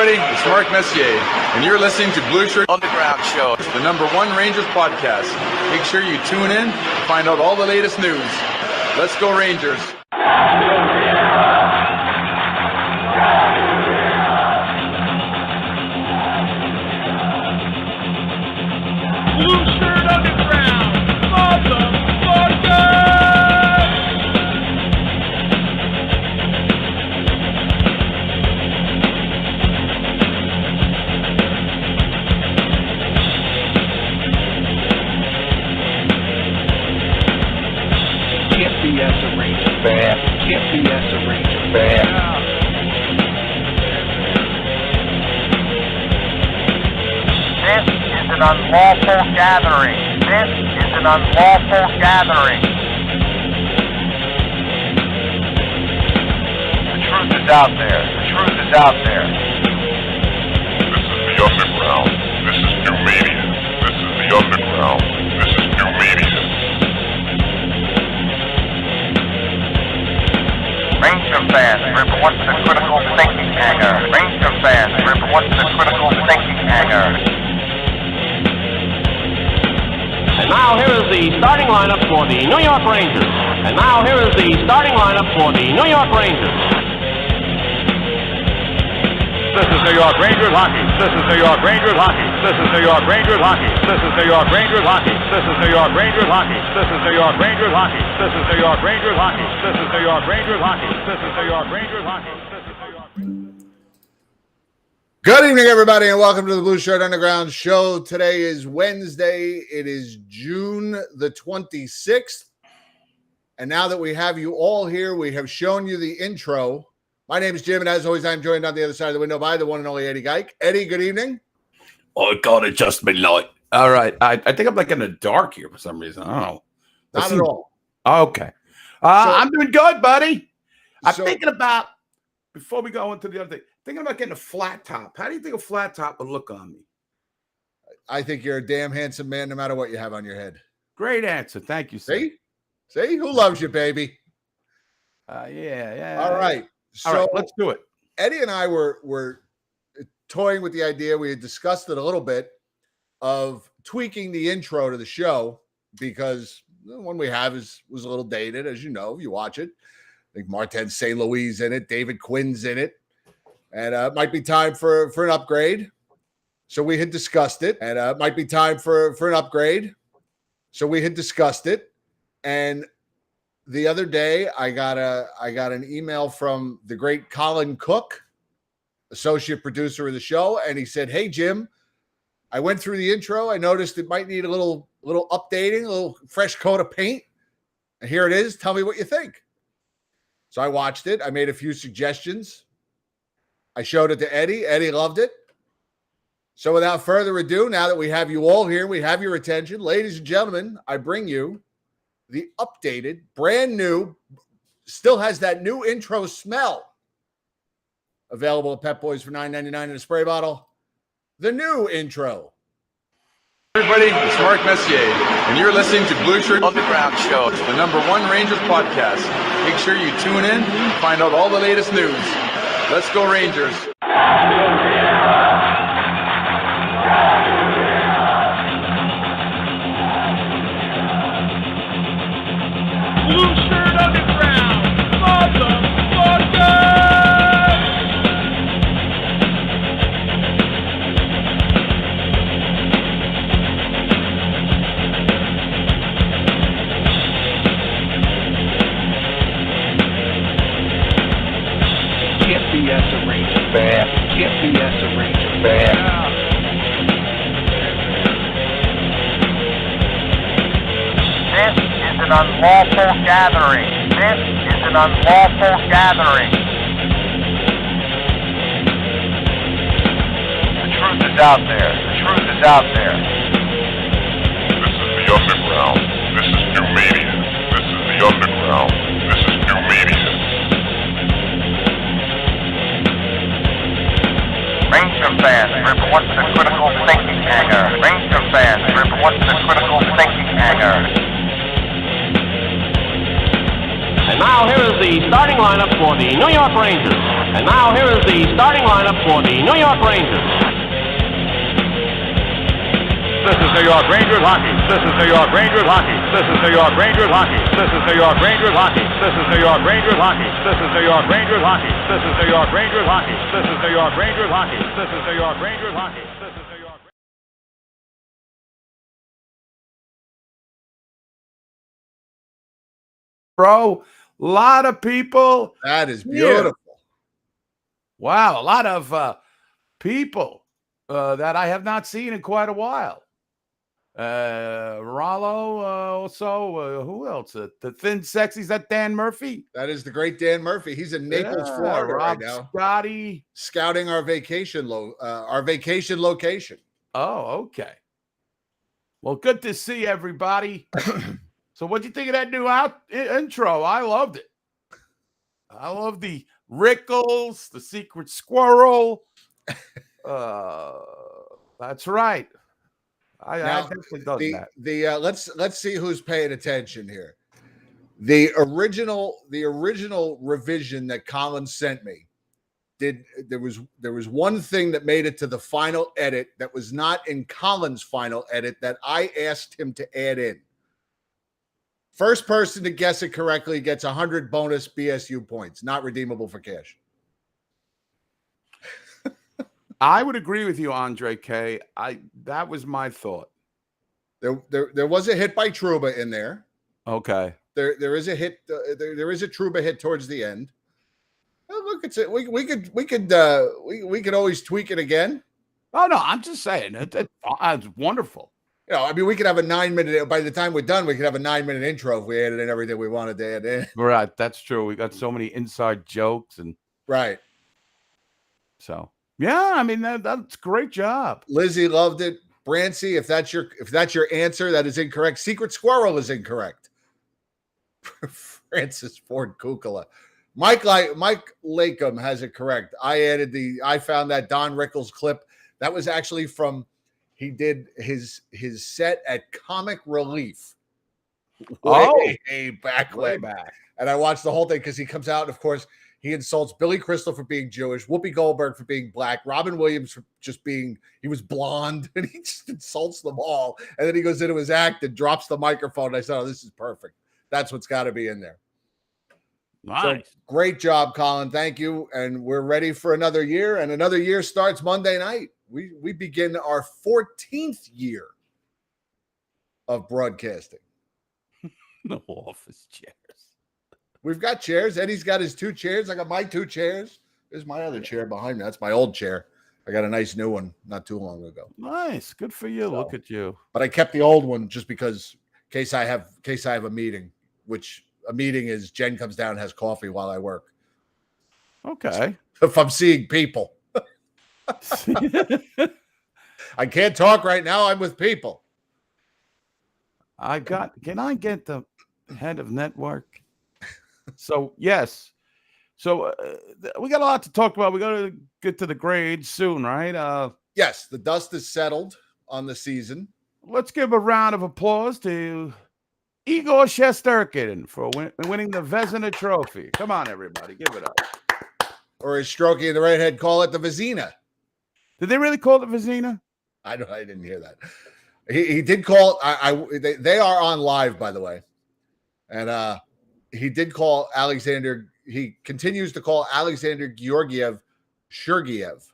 everybody, it's Mark Messier, and you're listening to Blueshirt Underground Show, the #1 Rangers podcast. Make sure you tune in to find out all the latest news. Let's go Rangers! Blueshirt Underground, motherfucker! Can't be as a Ranger fan. Can't be as a Ranger fan. This is an unlawful gathering. This is an unlawful gathering. The truth is out there. The truth is out there. This is the underground. This is new media. This is the underground. This is new media. Ranger fans, report to the critical thinking hangar. Ranger fans, report to the critical thinking hangar. And now here is the starting lineup for the New York Rangers. And now here is the starting lineup for the New York Rangers. This is New York Rangers hockey. This is New York Rangers hockey. This is New York Rangers hockey. This is New York Rangers hockey. This is New York Rangers hockey. This is New York Rangers hockey. This is New York Rangers hockey. This is New York Rangers hockey. This is New York Rangers hockey. This is New York. Good evening, everybody, and welcome to the Blueshirt Underground Show. Today is Wednesday. It is June the 26th. And now that we have you all here, we have shown you the intro. My name is Jim, and as always, I'm joined on the other side of the window by the one and only Eddie Geik. Eddie, good evening. Oh, God, it just been light. All right. I think I'm like in the dark here for some reason. I don't know. Not at all. Okay. I'm doing good, buddy. I'm thinking about, before we go into the other thing, thinking about getting a flat top. How do you think a flat top would look on me? I think you're a damn handsome man no matter what you have on your head. Great answer. Thank you, sir. See? Who loves you, baby? Yeah. All right. So All right, let's do it. Eddie and I were toying with the idea. We had discussed it a little bit of tweaking the intro to the show because the one we have was a little dated, as you know, if you watch it. I think Martin St. Louis in it, David Quinn's in it, and it might be time for an upgrade. So we had discussed it, and it might be time for an upgrade. So we had discussed it, and the other day I got an email from the great Colin Cook, associate producer of the show, and he said, "Hey Jim, I went through the intro. I noticed it might need a little updating, a little fresh coat of paint. And here it is. Tell me what you think." So I watched it. I made a few suggestions. I showed it to Eddie. Eddie loved it. So without further ado, now that we have you all here, we have your attention, ladies and gentlemen, I bring you the updated, brand new, still has that new intro smell. Available at Pep Boys for $9.99 in a spray bottle. The new intro. Everybody, it's Mark Messier, and you're listening to Blueshirt Underground Show, the #1 Rangers podcast. Make sure you tune in to find out all the latest news. Let's go Rangers! Blueshirt Underground, motherfucker! can't be as a Ranger fan. Can't be as a Ranger fan. This is an unlawful gathering. This is an unlawful gathering. The truth is out there. The truth is out there. This is the underground. This is new media. This is the underground. This is new media. Ranger fans, report to the critical thinking hangar. Ranger fans, report to the critical thinking hangar. And now here is the starting lineup for the New York Rangers. And now here is the starting lineup for the New York Rangers. This is New York Rangers hockey. This is New York Rangers hockey. This is New York Rangers hockey. This is New York Rangers hockey. This is New York Rangers hockey. This is New York Rangers hockey. This is New York Rangers hockey. This is New York Rangers hockey. This is New York Rangers hockey. This is New York. Bro, a lot of people. That is beautiful. Wow, a lot of people that I have not seen in quite a while. Rollo, also, who else? The thin sexy, is that Dan Murphy? That is the great Dan Murphy. He's in Naples, Florida right now. Scotty. Scouting our vacation location. Oh, okay. Well, good to see everybody. So what'd you think of that new intro? I loved it. I love the Rickles, the secret squirrel. That's right. I definitely done that. Let's see who's paying attention here. The original revision that Colin sent me there was one thing that made it to the final edit that was not in Colin's final edit that I asked him to add in. First person to guess it correctly gets 100 bonus BSU points, not redeemable for cash. I would agree with you, Andre K. That was my thought. There was a hit by Trouba in there. Okay. There is a hit. There is a Trouba hit towards the end. Oh, look, it's it. We could always tweak it again. Oh no, I'm just saying it's wonderful. You know, I mean, we could have a 9-minute. By the time we're done, we could have a 9-minute intro if we added in everything we wanted to add in. Right, that's true. We got so many inside jokes and right. So yeah, I mean that's great job. Lizzie loved it. Brancy, if that's your answer, that is incorrect. Secret Squirrel is incorrect. Francis Ford Kukula. Mike Lakem has it correct. I found that Don Rickles clip. That was actually from. He did his set at Comic Relief way back. And I watched the whole thing because he comes out and, of course, he insults Billy Crystal for being Jewish, Whoopi Goldberg for being black, Robin Williams for just being, he was blonde, and he just insults them all. And then he goes into his act and drops the microphone. And I said, oh, this is perfect. That's what's got to be in there. Nice. So, great job, Colin. Thank you. And we're ready for another year. And another year starts Monday night. We begin our 14th year of broadcasting. No office chairs. We've got chairs. Eddie's got his 2 chairs. I got my 2 chairs. There's my other chair behind me. That's my old chair. I got a nice new one not too long ago. Nice. Good for you. So, look at you. But I kept the old one just because in case I have a meeting, which a meeting is Jen comes down and has coffee while I work. Okay. If I'm seeing people. I can't talk right now. I'm with people. Can I get the head of network? So, yes. So, we got a lot to talk about. We got to get to the grades soon, right? Yes, the dust is settled on the season. Let's give a round of applause to Igor Shesterkin for winning the Vezina Trophy. Come on, everybody. Give it up. Or as Strokey in the redhead call it, the Vezina. Did they really call it Vezina? I didn't hear that. He did call. They are on live, by the way, and he did call Alexander. He continues to call Alexander Georgiev Shurgiev.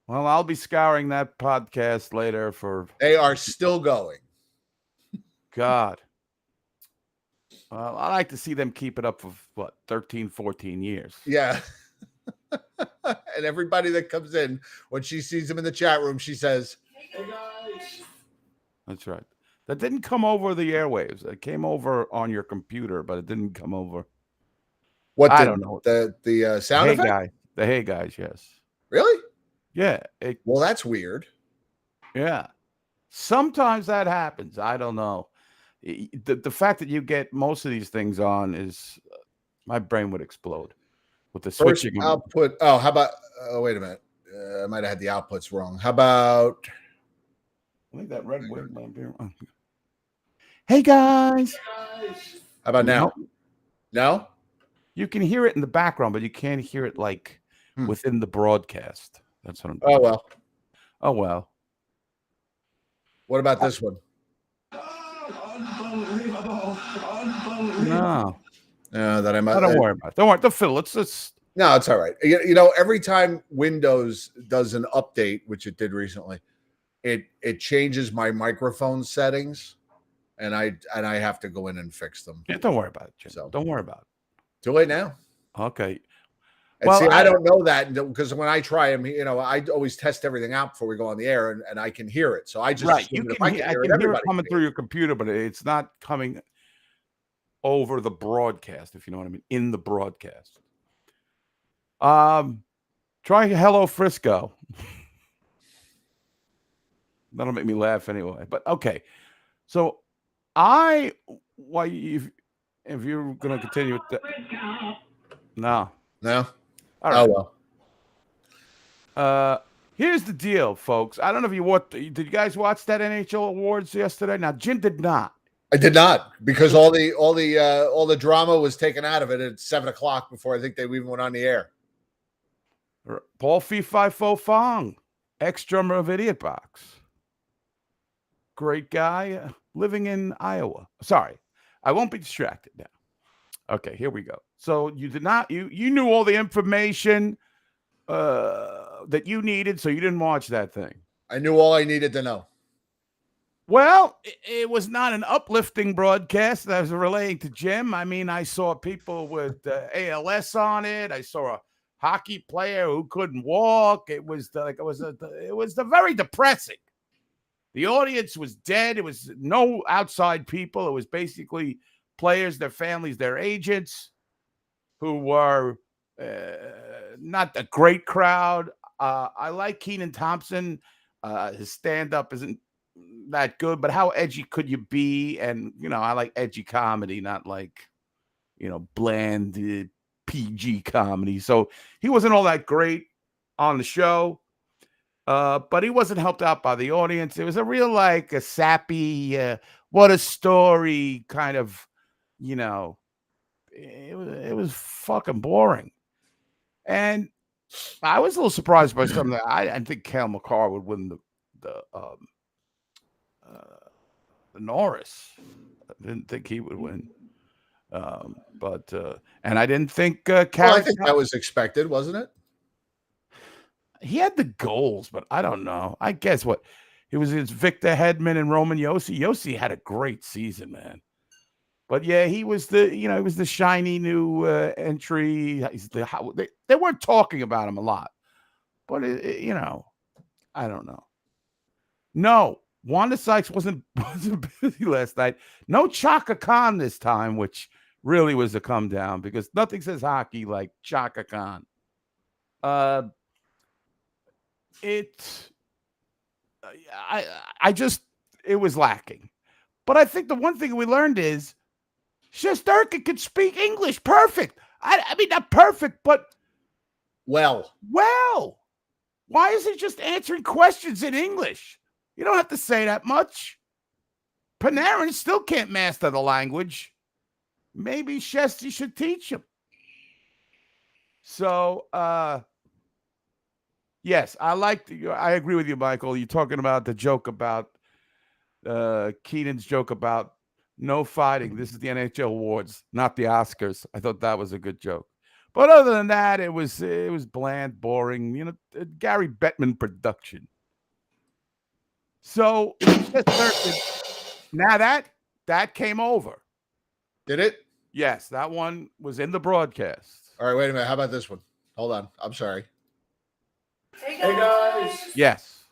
Well, I'll be scouring that podcast later for. They are still going. God. Well, I like to see them keep it up for 13, 14 years. Yeah. And everybody that comes in, when she sees him in the chat room, she says, "Hey guys." That's right. That didn't come over the airwaves. It came over on your computer, but it didn't come over. I don't know. The sound effect? Guy. The hey guys, yes. Really? Yeah. Well, that's weird. Yeah. Sometimes that happens. I don't know. The fact that you get most of these things on is my brain would explode. With the first switching output. Oh, how about? Oh, wait a minute. I might have had the outputs wrong. How about? I think that red wig might be wrong. Hey guys. How about now? No? You can hear it in the background, but you can't hear it like within the broadcast. That's what I'm doing. Oh, well. Oh, well. What about this one? No. That I might. Don't worry about it. Don't worry. The fill. It's No, it's all right. You know, every time Windows does an update, which it did recently, it changes my microphone settings, and I have to go in and fix them. yeah, don't worry about it, Jim. So. Don't worry about it. Too late now. Okay. And Well, see, I don't know that because when I try them, I always test everything out before we go on the air, and I can hear it. So I just Right. assume You that if can I hear, can I hear can it, hear it everybody coming can through hear your computer, but it's not coming over the broadcast, if you know what I mean, in the broadcast. Try Hello Frisco. That'll make me laugh anyway. But okay. So if you're gonna continue with that. No. No. All right. Oh well. Here's the deal, folks. I don't know if you watched. Did you guys watch that NHL awards yesterday? Now, Jim did not. I did not because all the drama was taken out of it at 7:00 before I think they even went on the air. Paul Fee Fi Fo Fong, ex-drummer of Idiot Box. Great guy, living in Iowa. Sorry, I won't be distracted now. Okay, here we go. So you did not. You knew all the information that you needed, so you didn't watch that thing. I knew all I needed to know. Well, it was not an uplifting broadcast that was relating to Jim. I mean, I saw people with ALS on it. I saw a hockey player who couldn't walk. It was very depressing. The audience was dead. It was no outside people. It was basically players, their families, their agents, who were not a great crowd. I like Kenan Thompson. His stand-up isn't that good, but how edgy could you be? And, I like edgy comedy, not like, bland PG comedy. So he wasn't all that great on the show, but he wasn't helped out by the audience. It was a real, a sappy, what a story kind of, it was fucking boring. And I was a little surprised by something. I didn't think Cale McCarr would win the Norris. I didn't think he would win. And I didn't think I think that was expected, wasn't it? He had the goals, but I don't know. I guess it was Victor Hedman and Roman Josi. Josi had a great season, man. But yeah, he was the shiny new entry. They weren't talking about him a lot, but I don't know. No, Wanda Sykes wasn't busy last night. No Chaka Khan this time, which really was a come down because nothing says hockey like Chaka Khan. It was lacking. But I think the one thing we learned is Shesterkin could speak English perfect. I mean, not perfect, but well. Why is he just answering questions in English? You don't have to say that much. Panarin still can't master the language. Maybe Shesty should teach him. So, yes, I agree with you, Michael. You're talking about the joke about Keenan's joke about no fighting. This is the NHL awards, not the Oscars. I thought that was a good joke. But other than that, it was bland, boring, Gary Bettman production. So now that came over. Did it? Yes, that one was in the broadcast. All right, wait a minute. How about this one? Hold on. I'm sorry. Hey guys. Yes.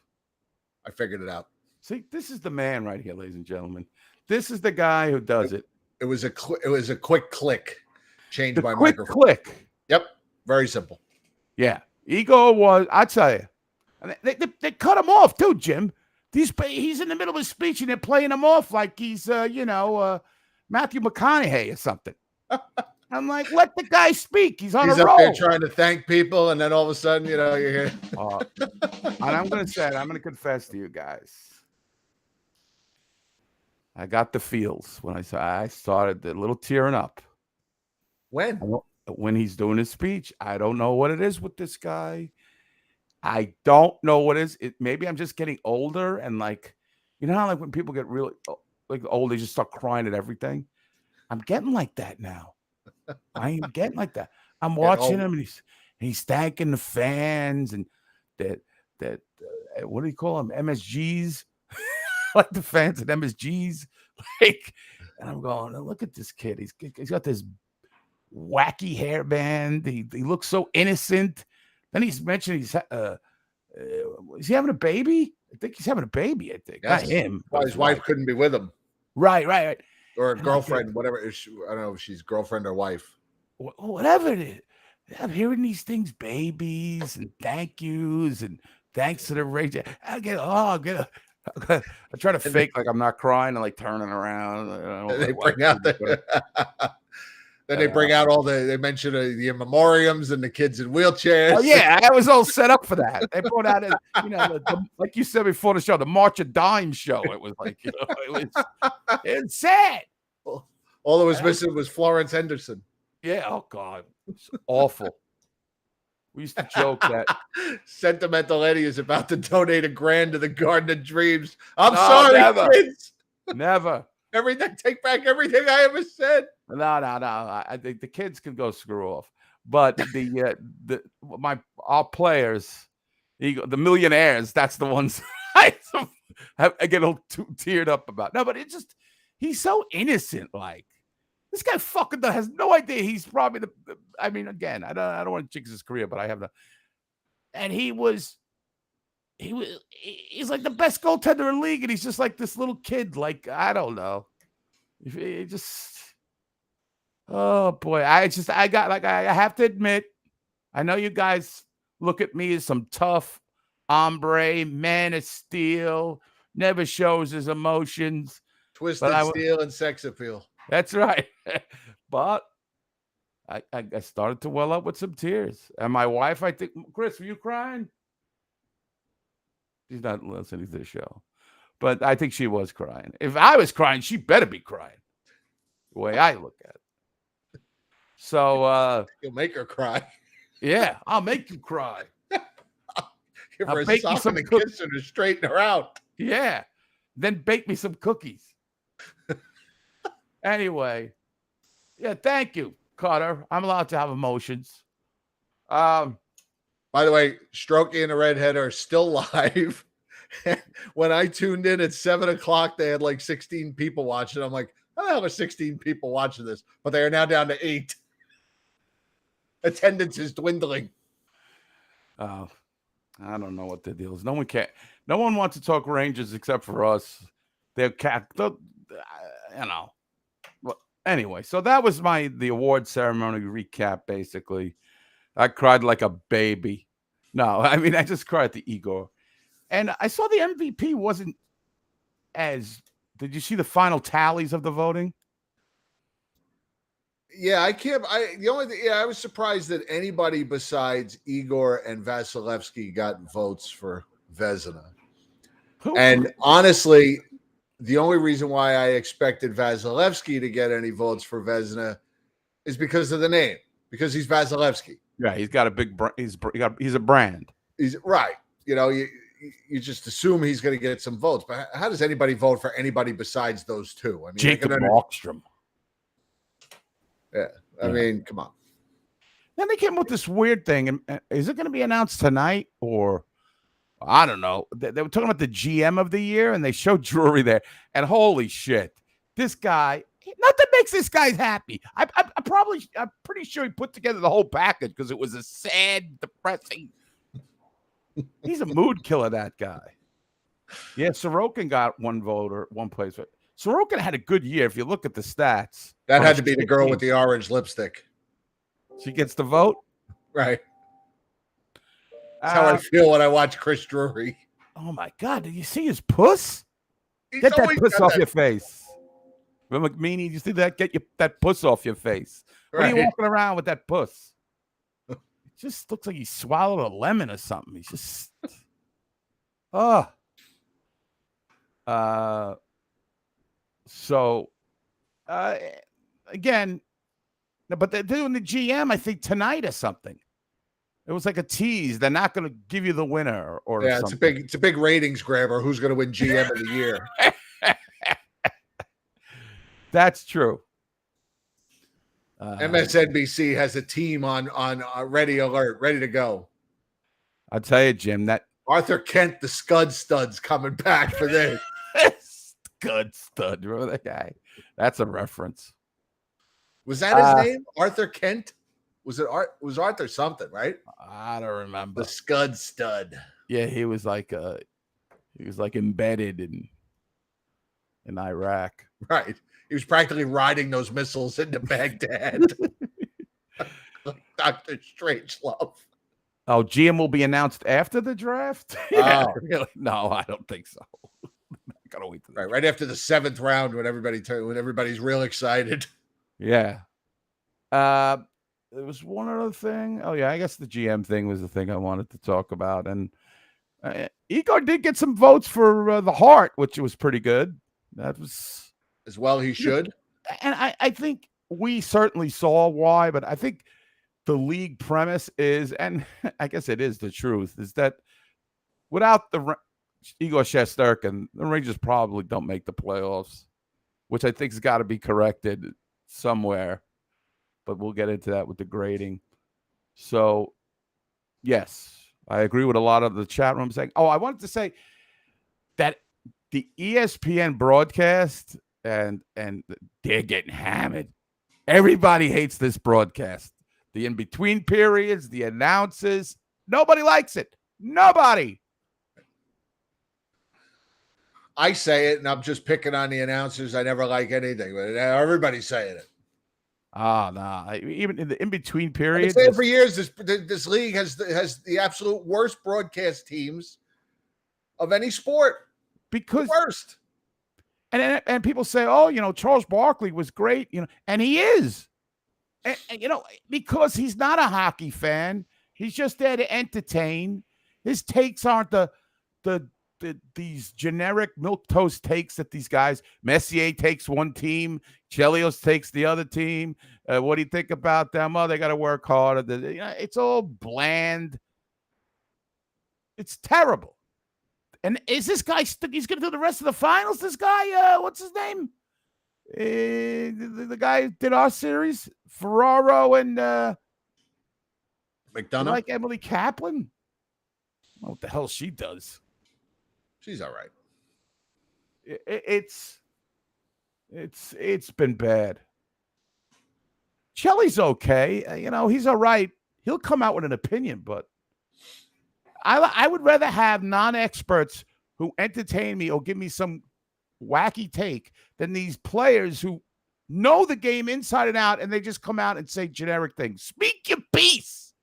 I figured it out. See, this is the man right here, ladies and gentlemen. This is the guy who does it. It was a quick click. Change my quick microphone. Click. Yep. Very simple. Yeah. Igor was, I tell you. And they cut him off too, Jim. He's in the middle of a speech and they're playing him off like he's Matthew McConaughey or something. I'm like, let the guy speak. He's on a roll. He's up there trying to thank people, and then all of a sudden, you're here. And I'm going to confess to you guys. I got the feels when I started a little tearing up. When he's doing his speech. I don't know what it is with this guy. I don't know what it is. Maybe I'm just getting older and like, you know how like when people get really like old, they just start crying at everything. I'm getting like that now. I am getting like that. I'm watching him and he's thanking the fans and that what do you call them? MSGs, like the fans at MSGs, like. And I'm going, look at this kid. He's got this wacky hairband. He looks so innocent. Then he's mentioned is he having a baby? I think he's having a baby. I think Yes. Not him. Why his wife couldn't be with him. Right. Or a girlfriend, whatever. I don't know if she's girlfriend or wife. Whatever it is. I'm hearing these things, babies and thank yous and thanks to the radio. I try to fake like I'm not crying and like turning around. They bring out they bring out they mention the in memoriams and the kids in wheelchairs. Oh yeah, I was all set up for that. They brought out like you said before the show, the March of Dimes show. It was like it's sad. All that was missing was Florence Henderson. Yeah. Oh God, it's awful. We used to joke that Sentimental Eddie is about to donate $1,000 to the Garden of Dreams. I'm sorry, kids. Never. Take back everything I ever said. No. I think the kids can go screw off. But our players, the millionaires, that's the ones I get a little too teared up about. No, but he's so innocent. Like this guy fucking has no idea. He's probably again, I don't want to jinx his career, but I have and he's like the best goaltender in the league, and he's just like this little kid. Like I don't know. Oh boy, I have to admit, I know you guys look at me as some tough hombre, man of steel, never shows his emotions, twisted steel and sex appeal. That's right. But I started to well up with some tears, and my wife, I think, Chris, were you crying? She's not listening to the show, but I think she was crying. If I was crying, she better be crying. The way I look at it. So you'll make her cry. Yeah, I'll make you cry. Give her a sock and a kiss and straighten her out. Yeah. Then bake me some cookies. Anyway. Yeah, thank you, Carter. I'm allowed to have emotions. By the way, Strokey and the Redhead are still live. When I tuned in at 7:00, they had like 16 people watching. I'm like, how the hell are 16 people watching this? But they are now down to 8. Attendance is dwindling. I don't know what the deal is. No one wants to talk Rangers except for us. They're Well, anyway, so that was the award ceremony recap, basically. I cried like a baby. No, I just cried at the Igor. And I saw the MVP wasn't did you see the final tallies of the voting? Yeah, I was surprised that anybody besides Igor and Vasilevsky got votes for Vezina. And honestly, the only reason why I expected Vasilevsky to get any votes for Vezina is because of the name, because he's Vasilevsky. Yeah, he's got a big he's a brand. He's right. You just assume he's going to get some votes, but how does anybody vote for anybody besides those two? Jacob Markstrom. Yeah, come on. Then they came up with this weird thing, and is it going to be announced tonight or I don't know? They were talking about the GM of the year, and they showed Drury there, and holy shit, this guy. Nothing makes this guy happy. I'm pretty sure he put together the whole package because it was a sad, depressing. He's a mood killer, that guy. Yeah, Sorokin got one place. Sorokin had a good year if you look at the stats. That had to be the girl with the orange lipstick. She gets the vote? Right. That's how I feel when I watch Chris Drury. Oh, my God. Did you see his puss? Get that puss off your face. Remember McMeany used to do that? Get that puss off your face. Right. What are you walking around with that puss? It just looks like he swallowed a lemon or something. He's just... So, again, but they're doing the GM, I think, tonight or something. It was like a tease. They're not going to give you the winner or Yeah, something. it's a big ratings grabber. Who's going to win GM of the year? That's true. MSNBC has a team on ready alert, ready to go. I'll tell you, Jim, that Arthur Kent, the Stud's coming back for this. Scud Stud. Remember that guy? That's a reference. Was that his name? Arthur Kent? Was it Arthur something, right? I don't remember. The Scud Stud. Yeah, he was like embedded in Iraq. Right. He was practically riding those missiles into Baghdad. Dr. Strangelove. Oh, GM will be announced after the draft? Yeah, really? No, I don't think so. Gotta wait right after the 7th round when everybody's real excited. Yeah. There was one other thing. Oh, yeah, I guess the GM thing was the thing I wanted to talk about. And Igor did get some votes for the Hart, which was pretty good. That was... As well he should. And I think we certainly saw why, but I think the league premise is, and I guess it is the truth, is that without the Igor Shesterkin, the Rangers probably don't make the playoffs, which I think has got to be corrected somewhere. But we'll get into that with the grading. So, yes, I agree with a lot of the chat room saying, I wanted to say that the ESPN broadcast, and they're getting hammered. Everybody hates this broadcast. The in-between periods, the announcers, nobody likes it. Nobody. I say it, and I'm just picking on the announcers. I never like anything, but everybody's saying it. No. Even in the in-between periods. I've been saying for years, this league has the absolute worst broadcast teams of any sport. Because the worst. And people say, Charles Barkley was great, and he is. And because he's not a hockey fan, he's just there to entertain. His takes aren't these generic milquetoast takes that these guys. Messier takes one team, Chelios takes the other team. What do you think about them? Oh, they got to work harder. It's all bland. It's terrible. And is this guy? He's going to do the rest of the finals. This guy, what's his name? The guy who did our series, Ferraro and McDonough. Like Emily Kaplan. I don't know what the hell she does. She's all right. It's been bad. Chelly's okay. He's all right. He'll come out with an opinion, but I would rather have non-experts who entertain me or give me some wacky take than these players who know the game inside and out and they just come out and say generic things. Speak your piece.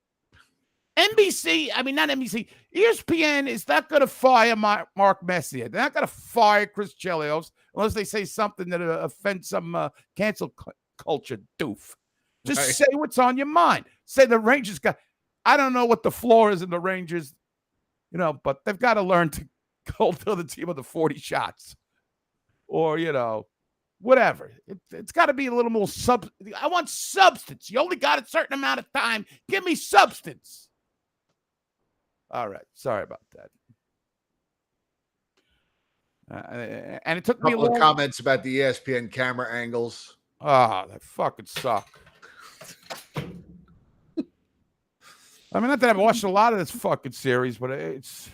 Not NBC. ESPN is not going to fire Mark Messier. They're not going to fire Chris Chelios unless they say something that offends some cancel culture doof. Just say what's on your mind. Say the Rangers got... I don't know what the floor is in the Rangers, but they've got to learn to go to the team of the 40 shots. Or, whatever. It's got to be a little more I want substance. You only got a certain amount of time. Give me substance. All right. Sorry about that. And it took me a couple of comments about the ESPN camera angles. That fucking suck. Not that I've watched a lot of this fucking series, but it's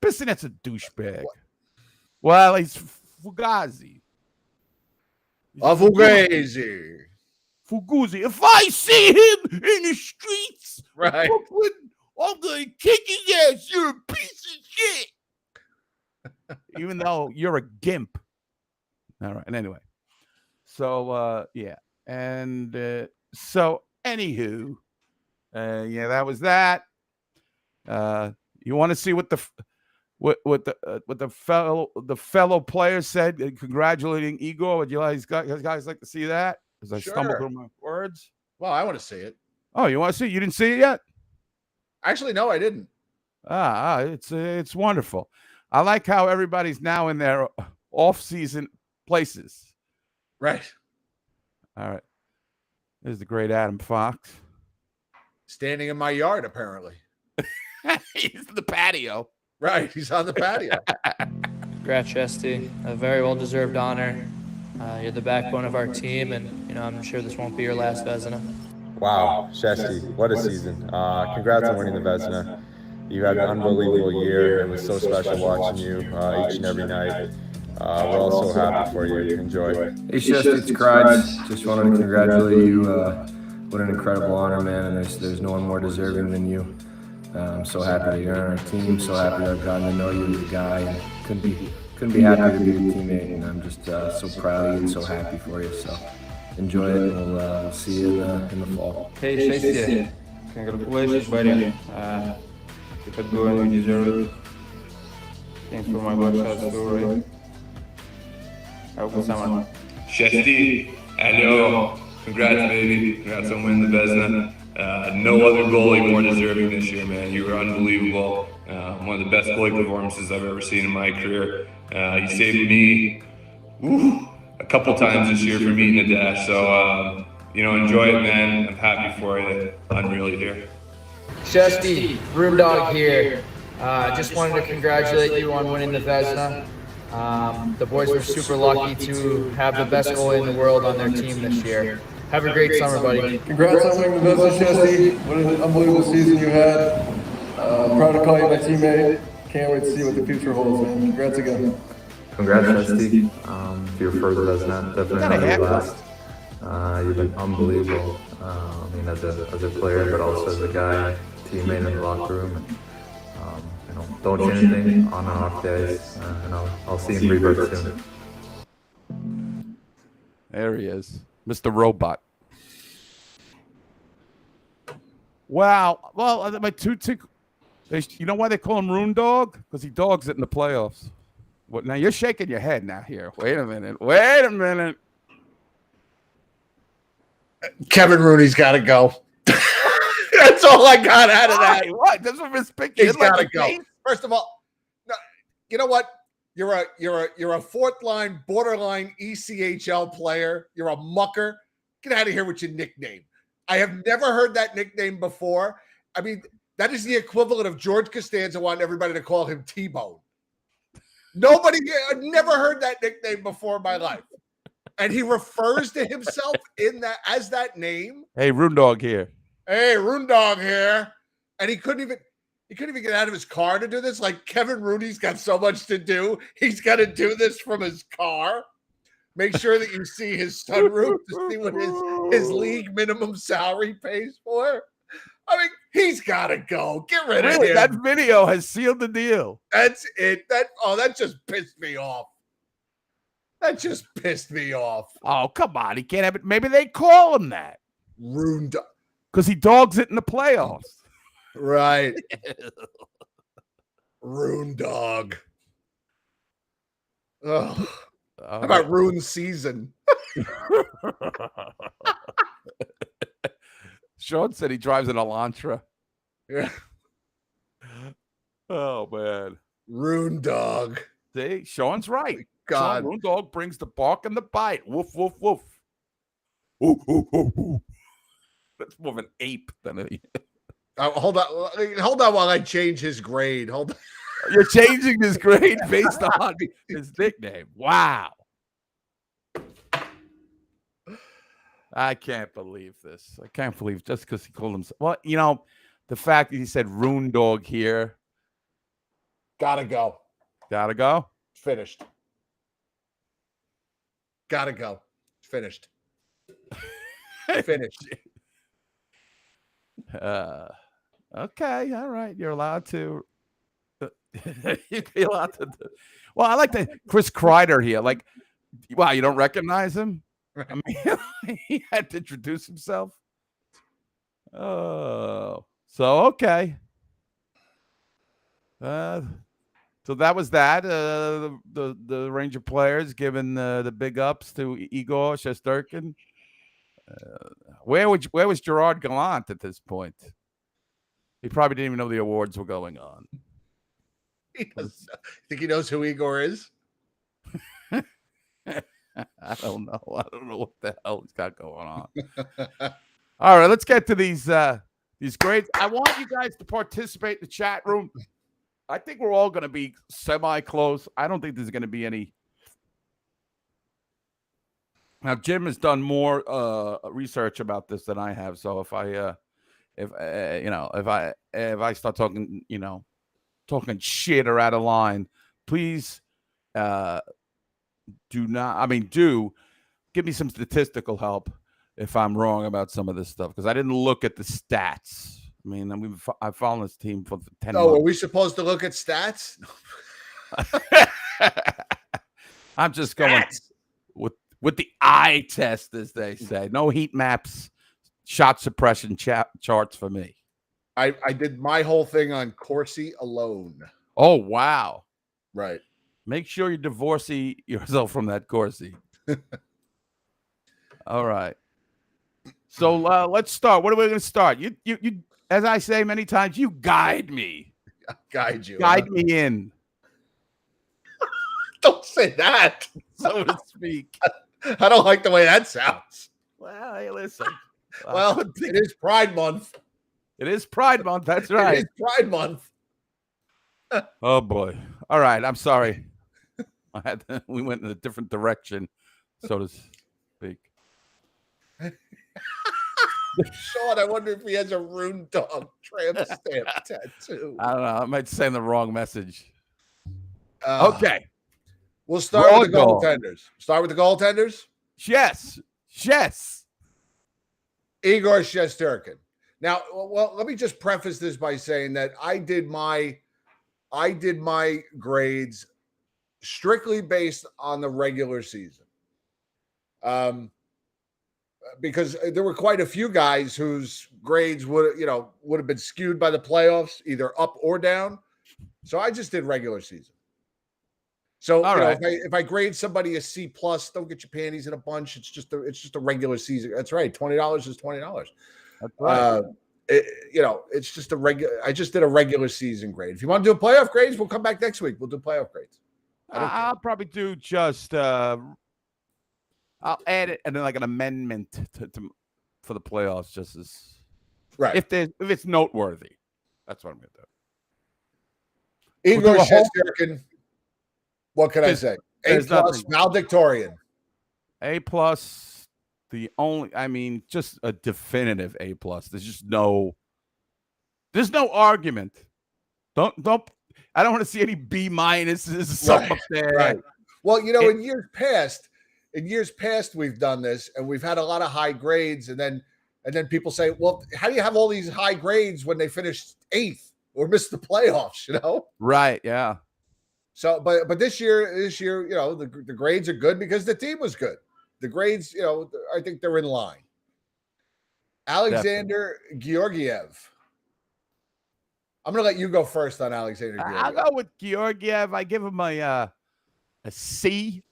Bissonnette's a douchebag. Well, he's Fugazi. Fugazi. Fugazi. If I see him in the streets, right, Brooklyn, I'm gonna kick his ass. You're a piece of shit. Even though you're a gimp. All right. And anyway, so yeah, and so anywho. That was that. You want to see what the fellow players said, congratulating Igor? Would you guys like to see that? As I stumble through my words. Well, I want to see it. Oh, you want to see it? You didn't see it yet? Actually, no, I didn't. It's wonderful. I like how everybody's now in their off-season places. Right. All right. There's the great Adam Fox. Standing in my yard, apparently. He's in the patio. Right. He's on the patio. Congrats, Chesty. A very well-deserved honor. You're the backbone of our team, and I'm sure this won't be your last Vezina. Wow, Chesty, what a season. Congrats on winning the Vezina. You had an unbelievable year. It was so special watching you each and every night. We're all so happy for you. Enjoy. Hey, Chesty, it's Crides. Just wanted to congratulate you. What an incredible honor, man, and there's no one more deserving than you. I'm so happy that you're on our team, so happy that I've gotten to know you as a guy, and couldn't be happier to be your teammate, and I'm just so proud of you and so happy for you. So enjoy it, and we'll see you in the fall. Hey, Chesty, congratulations, buddy. You could go and you deserve it. Thanks for my bloodshot story. Have a good summer. Chesty, hello. Congrats, baby. Congrats on winning the Vezina. No other goalie more deserving this year, man. You were unbelievable. One of the best goalie performances I've ever seen in my career. You saved me a couple times this year from eating a dash. So, enjoy it, man. I'm happy for you. Unreal here. Chesty, Broomdog here. Just wanted to congratulate you on winning the Vezina. The boys were super lucky to have the best goalie in the world on their team this year. Have a great summer, buddy. Congrats on winning the Vezina, Chesty. What an unbelievable season you had. Proud to call you my teammate. Can't wait to see what the future holds, man. Congrats again. Congrats, Chesty. For your first Vezina. Definitely not your last. You've been unbelievable. As a player, but also as a guy, teammate in the locker room. And, don't change anything on and off days. And I'll see you in Rebirth soon. There he is, Mr. Robot. Wow. Well, my you know why they call him Rune Dog? Because he dogs it in the playoffs. What? Now you're shaking your head now. Here, wait a minute. Kevin Rooney's got to go. That's all I got out of that. What? That's what Miss Pinky. He's got to go. First of all, no, you know what? You're a fourth line, borderline ECHL player. You're a mucker. Get out of here with your nickname. I have never heard that nickname before. I mean, that is the equivalent of George Costanza wanting everybody to call him T-Bone. I've never heard that nickname before in my life. And he refers to himself as that name. Hey, Rune Dog here. Hey, Rune Dog here. And he couldn't even get out of his car to do this. Like, Kevin Rooney's got so much to do. He's got to do this from his car. Make sure that you see his sunroof to see what his league minimum salary pays for. I mean, he's got to go. Get rid of him. That video has sealed the deal. That's it. That just pissed me off. That just pissed me off. Oh, come on. He can't have it. Maybe they call him that. Rune Dog. Because he dogs it in the playoffs. Right. Rune Dog. Oh. How about Rune Season? Sean said he drives an Elantra. Yeah. Oh, man. Rune Dog. See, Sean's right. God. Rune Dog brings the bark and the bite. Woof, woof, woof. Ooh, ooh, ooh, ooh. That's more of an ape than a... Hold on while I change his grade. Hold on. You're changing his grade based on his nickname. Wow. I can't believe this. I can't believe just because he called himself. Well, the fact that he said Rune Dog here. Gotta go. Gotta go. Finished. Gotta go. Finished. Finished. Okay. All right. You're allowed to. You'd be allowed to. Well, I like the Chris Kreider here. Like, wow, you don't recognize him? Right. I mean, he had to introduce himself. Oh, so okay. So that was that. The Ranger players giving the big ups to Igor Shesterkin. Where was Gerard Gallant at this point? He probably didn't even know the awards were going on. Think he knows who Igor is? I don't know. I don't know what the hell he's got going on. All right, let's get to these grades. I want you guys to participate in the chat room. I think we're all going to be semi-close. I don't think there's going to be any. Now, Jim has done more research about this than I have. So if I start talking, talking shit or out of line, please do give me some statistical help if I'm wrong about some of this stuff, because I didn't look at the stats. I mean, I've followed this team for 10 months. Oh, are we supposed to look at stats? I'm just going with the eye test, as they say. No heat maps, shot suppression charts for me. I did my whole thing on Corsi alone. Oh, wow. Right. Make sure you divorce yourself from that Corsi. All right. So let's start. What are we going to start? You, as I say many times, you guide me. I'll guide you. Guide me in. Don't say that, so to speak. I don't like the way that sounds. Well, hey, listen. Well, it is Pride Month. It is Pride Month. That's right. It is Pride Month. Oh boy. All right. I'm sorry. We went in a different direction, so to speak. Sean, I wonder if he has a Rune Dog tramp stamp tattoo. I don't know. I might send the wrong message. Okay. We'll start with the goaltenders. Start with the goaltenders? Yes. Igor Shesterkin. Now, well, let me just preface this by saying that I did my grades strictly based on the regular season. Because there were quite a few guys whose grades would have been skewed by the playoffs, either up or down. So I just did regular season. So if I grade somebody a C plus, don't get your panties in a bunch. It's just a regular season. That's right. $20 is $20. That's right. It's just a regular. I just did a regular season grade. If you want to do playoff grades, we'll come back next week. We'll do playoff grades. I'll probably do just. I'll add it and then like an amendment for the playoffs, just as right. If it's noteworthy, that's what I'm going to do. Igor Shesterkin. What can I say? A plus, valedictorian. A plus, just a definitive A plus. There's no argument. Don't. I don't want to see any B minuses something up there. Right. Well, in years past, we've done this, and we've had a lot of high grades, and then people say, "Well, how do you have all these high grades when they finished 8th or missed the playoffs?" Right? Yeah. So, but this year, the grades are good because the team was good. The grades, I think they're in line. Alexander Georgiev. I'm going to let you go first on Alexander Georgiev. I'll go with Georgiev. I give him a C.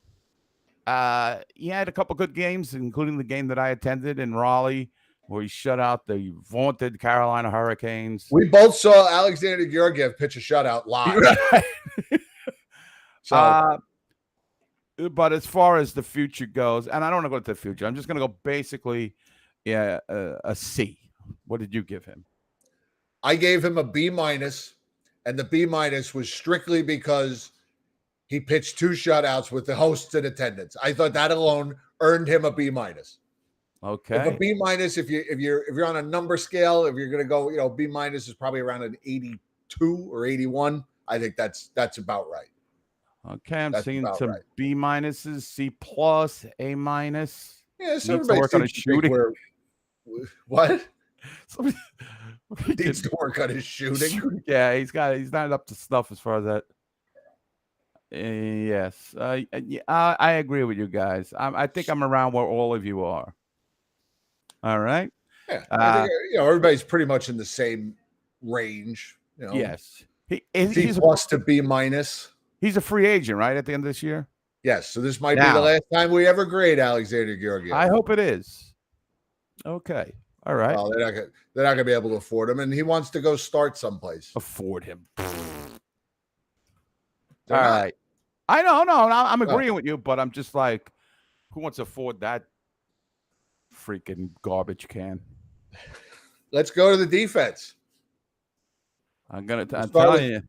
He had a couple good games, including the game that I attended in Raleigh, where he shut out the vaunted Carolina Hurricanes. We both saw Alexander Georgiev pitch a shutout live. So, but as far as the future goes, and I don't want to go to the future, I'm just going to go basically, a C. What did you give him? I gave him a B minus, and the B minus was strictly because he pitched 2 shutouts with the hosts in attendance. I thought that alone earned him a B minus. Okay. If a B minus, if you're on a number scale, if you're going to go, B minus is probably around an 82 or 81. I think that's about right. Okay, I'm seeing some B minuses, C plus, A minus. Yeah, so everybody work on his shooting. What? Needs to work on his shooting. Yeah, he's not up to snuff as far as that. Yes, I agree with you guys. I think I'm around where all of you are. All right. Yeah, I think, everybody's pretty much in the same range. Yes, C plus to B minus. He's a free agent, right, at the end of this year? Yes. So this might be the last time we ever grade Alexander Georgiev. I hope it is. Okay. All right. Well, they're not going to be able to afford him, and he wants to go start someplace. Afford him. All right. I know. No, I'm agreeing with you, but I'm just like, Who wants to afford that freaking garbage can? Let's go to the defense. I'm telling you.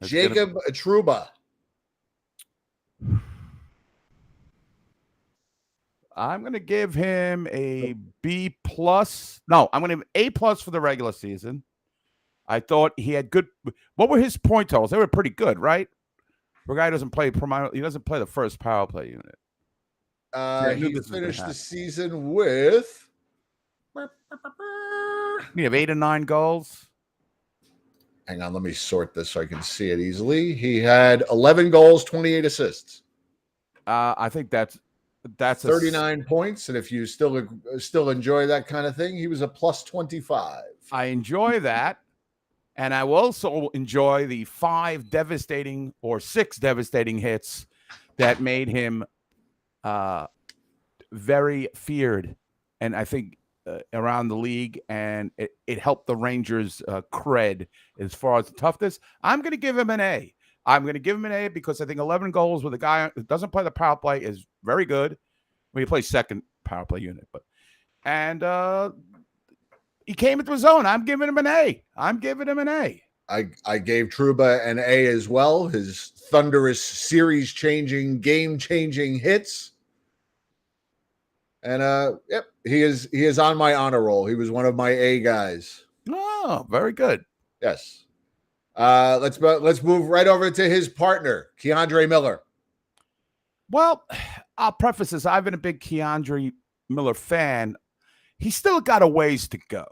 Jacob Trouba. I'm going to give him a B plus. No, I'm going to give him A plus for the regular season. I thought he had good. What were his point totals? They were pretty good, right? For a guy who doesn't play he doesn't play the first power play unit. He finished the season with. You have 8 or 9 goals. Hang on, let me sort this so I can see it easily. He had 11 goals, 28 assists. I think that's 39 points, and if you still enjoy that kind of thing, he was a plus 25. I enjoy that, and I will also enjoy the 6 devastating hits that made him very feared, and I think around the league, and it helped the Rangers' cred as far as the toughness. I'm going to give him an A. I'm going to give him an A because I think 11 goals with a guy who doesn't play the power play is very good. When he plays second power play unit, he came into his own. I'm giving him an A. I gave Trouba an A as well. His thunderous, series-changing, game-changing hits. And yep, he is on my honor roll. He was one of my A guys. Oh, very good. Yes. Let's move right over to his partner, Keandre Miller. Well, I'll preface this. I've been a big Keandre Miller fan. He's still got a ways to go.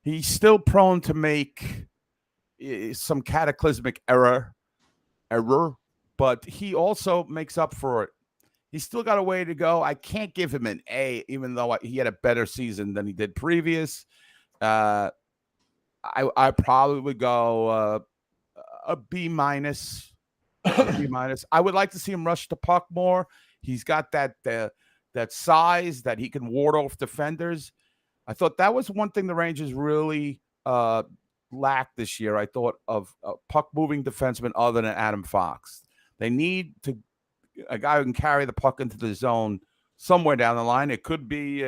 He's still prone to make some cataclysmic error, but he also makes up for it. He's still got a way to go. I can't give him an A, even though he had a better season than he did previous. I probably would go a B minus. B minus. I would like to see him rush the puck more. He's got that size that he can ward off defenders. I thought that was one thing the Rangers really lacked this year. I thought of a puck moving defenseman other than Adam Fox. They need a guy who can carry the puck into the zone somewhere down the line. It could be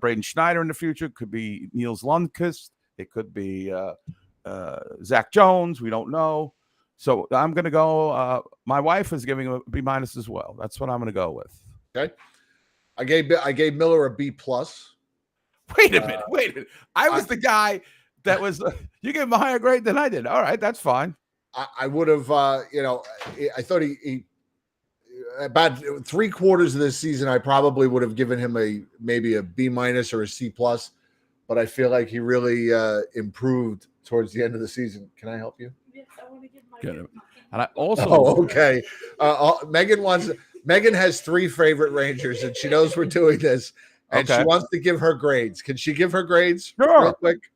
Braden Schneider in the future. It could be Niels Lundqvist. It could be Zach Jones. We don't know. So I'm going to go. My wife is giving him a B minus as well. That's what I'm going to go with. Okay. I gave Miller a B plus. Wait a minute. I was the guy that was. You gave him a higher grade than I did. All right, that's fine. I would have. I thought he about 3/4 of this season. I probably would have given him maybe a B minus or a C plus, but I feel like he really improved towards the end of the season. Can I help you? Yes, I want to give my. Good. And I also. Oh, okay. Megan has 3 favorite Rangers, and she knows we're doing this, and she wants to give her grades. Can she give her grades real quick?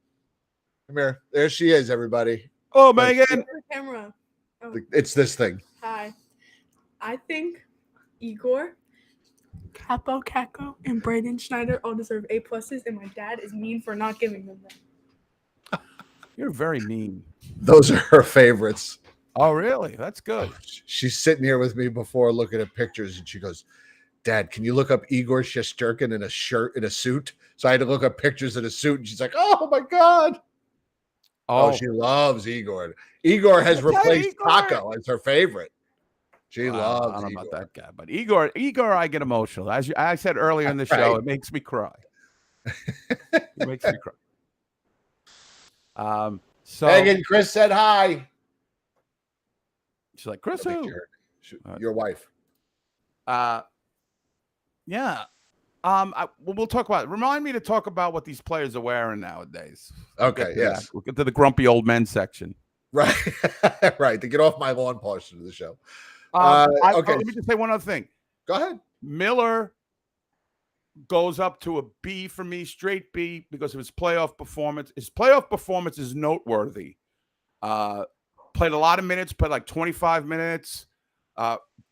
Come here. There she is, everybody. Oh, Megan. Camera. Oh. It's this thing. Hi. I think Igor, Capo, Kako, and Braden Schneider all deserve A pluses, and my dad is mean for not giving them that. You're very mean. Those are her favorites. Oh, really? That's good. She's sitting here with me before looking at pictures, and she goes, "Dad, can you look up Igor Shesterkin in a suit?" So I had to look up pictures in a suit, and she's like, "Oh my god!" Oh, she loves Igor. Igor has replaced Taco as her favorite. She loves. I don't know about that guy, but Igor, I get emotional. As I said earlier in the show, it makes me cry. It makes me cry. So Megan, Chris said hi. She's like, Chris, who? Your wife. Yeah. We'll talk about it. Remind me to talk about what these players are wearing nowadays. Okay, yes. We'll get to the grumpy old men section. Right. Right. To get off my lawn portion of the show. Okay. Let me just say one other thing. Go ahead. Miller goes up to a B for me, straight B, because of his playoff performance. His playoff performance is noteworthy. Played a lot of minutes, played like 25 minutes.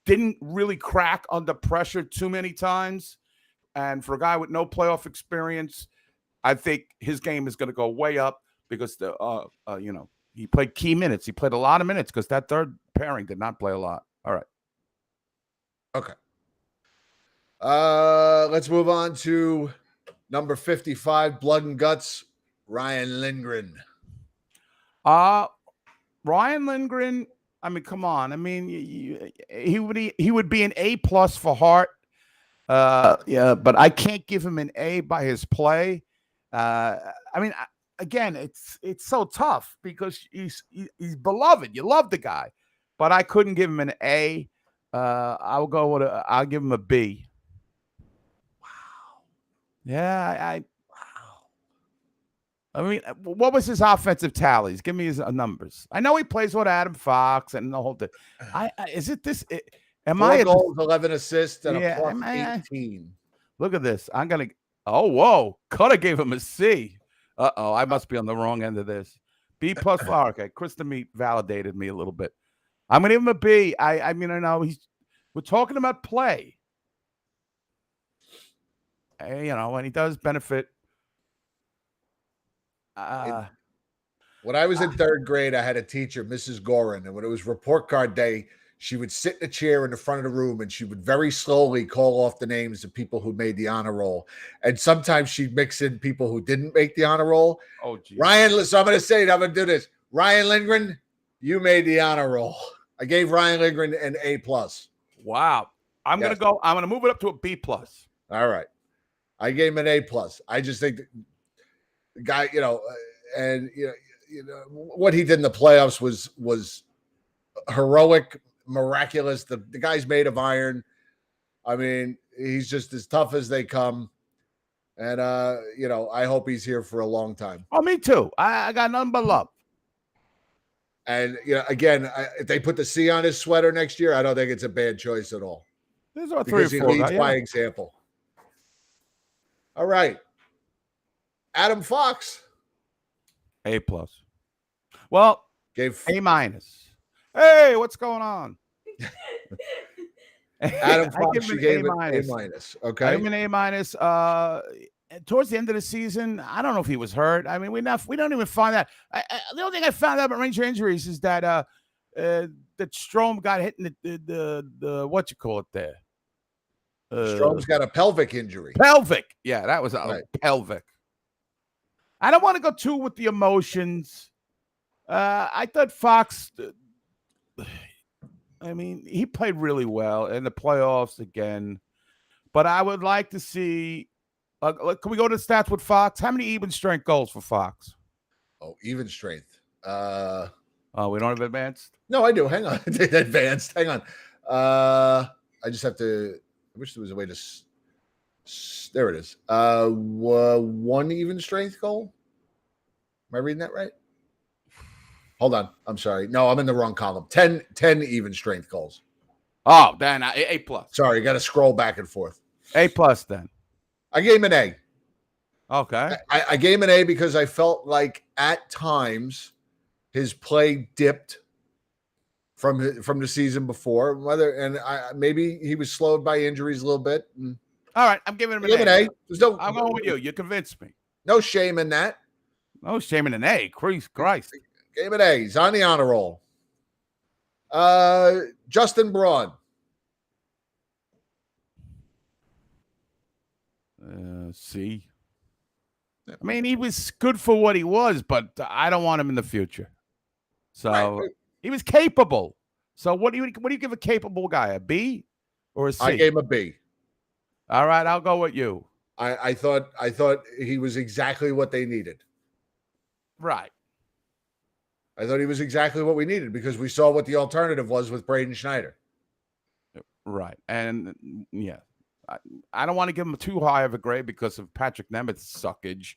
Didn't really crack under pressure too many times. And for a guy with no playoff experience, I think his game is going to go way up because he played key minutes. He played a lot of minutes because that third pairing did not play a lot. All right. Okay. Let's move on to number 55, Blood and Guts, Ryan Lindgren. Ryan Lindgren. I mean, come on. I mean, he would be an A+ for Hart. Yeah, but I can't give him an A by his play. I mean, again, it's so tough because he's beloved. You love the guy, but I couldn't give him an A. I'll give him a B. Wow. Yeah, I mean, what was his offensive tallies? Give me his numbers. I know he plays with Adam Fox and the whole thing. Is it this? Am 4 I goals, 11 assists, and Yeah, a plus am I- 18. Look at this. I'm gonna. Oh, whoa! Cutter gave him a C. I must be on the wrong end of this. B+. Okay, Krista Meat validated me a little bit. I'm gonna give him a B. I mean, I know we're talking about play. You know, and he does benefit. When I was in 3rd grade, I had a teacher, Mrs. Gorin, and when it was report card day, she would sit in a chair in the front of the room and she would very slowly call off the names of people who made the honor roll. And sometimes she'd mix in people who didn't make the honor roll. Oh, geez. Ryan, so I'm going to say it. I'm going to do this. Ryan Lindgren, you made the honor roll. I gave Ryan Lindgren an A+. Wow. I'm going to move it up to a B+. All right. I gave him an A+. I just think the guy, and what he did in the playoffs was heroic, miraculous. The guy's made of iron. I mean, he's just as tough as they come. And I hope he's here for a long time. Oh, me too. I got nothing but love. And again, if they put the C on his sweater next year, I don't think it's a bad choice at all. There's about 3 or Because he 4 leads guys, by yeah. example. All right. Adam Fox. A+. Well, gave A-. Hey, what's going on? Adam I Fox, give him you an gave A-. it A-. Okay. I give him an A-. Towards the end of the season, I don't know if he was hurt. I mean, we don't even find out. The only thing I found out about Ranger injuries is that that Strome got hit in the what you call it there. Strome's got a pelvic injury. Pelvic. Yeah, that was Right. pelvic. I don't want to go too with the emotions. I thought Fox, I mean, he played really well in the playoffs again. But I would like to see, can we go to the stats with Fox? How many even strength goals for Fox? Oh, even strength. We don't have advanced? No, I do. Hang on. Advanced. Hang on. I just have to, I wish there was a way to, there it is. 1 even strength goal. Am I reading that right? Hold on. I'm sorry. No, I'm in the wrong column. 10 even strength goals. Oh, then A+. Sorry, got to scroll back and forth. A+ then. I gave him an A. Okay. I gave him an A because I felt like at times his play dipped from the season before. Maybe he was slowed by injuries a little bit. All right, I'm giving him an A. I'm going with you. You convinced me. No shame in that. No shame in an A. Christ. Gave it A. He's on the honor roll. Justin Braun. C. I mean, he was good for what he was, but I don't want him in the future. So Right. he was capable. So what do you give a capable guy? A B or a C? I gave him a B. All right, I'll go with you. I thought he was exactly what they needed. Right. I thought he was exactly what we needed because we saw what the alternative was with Braden Schneider. Right. And yeah, I don't want to give him too high of a grade because of Patrick Nemeth's suckage.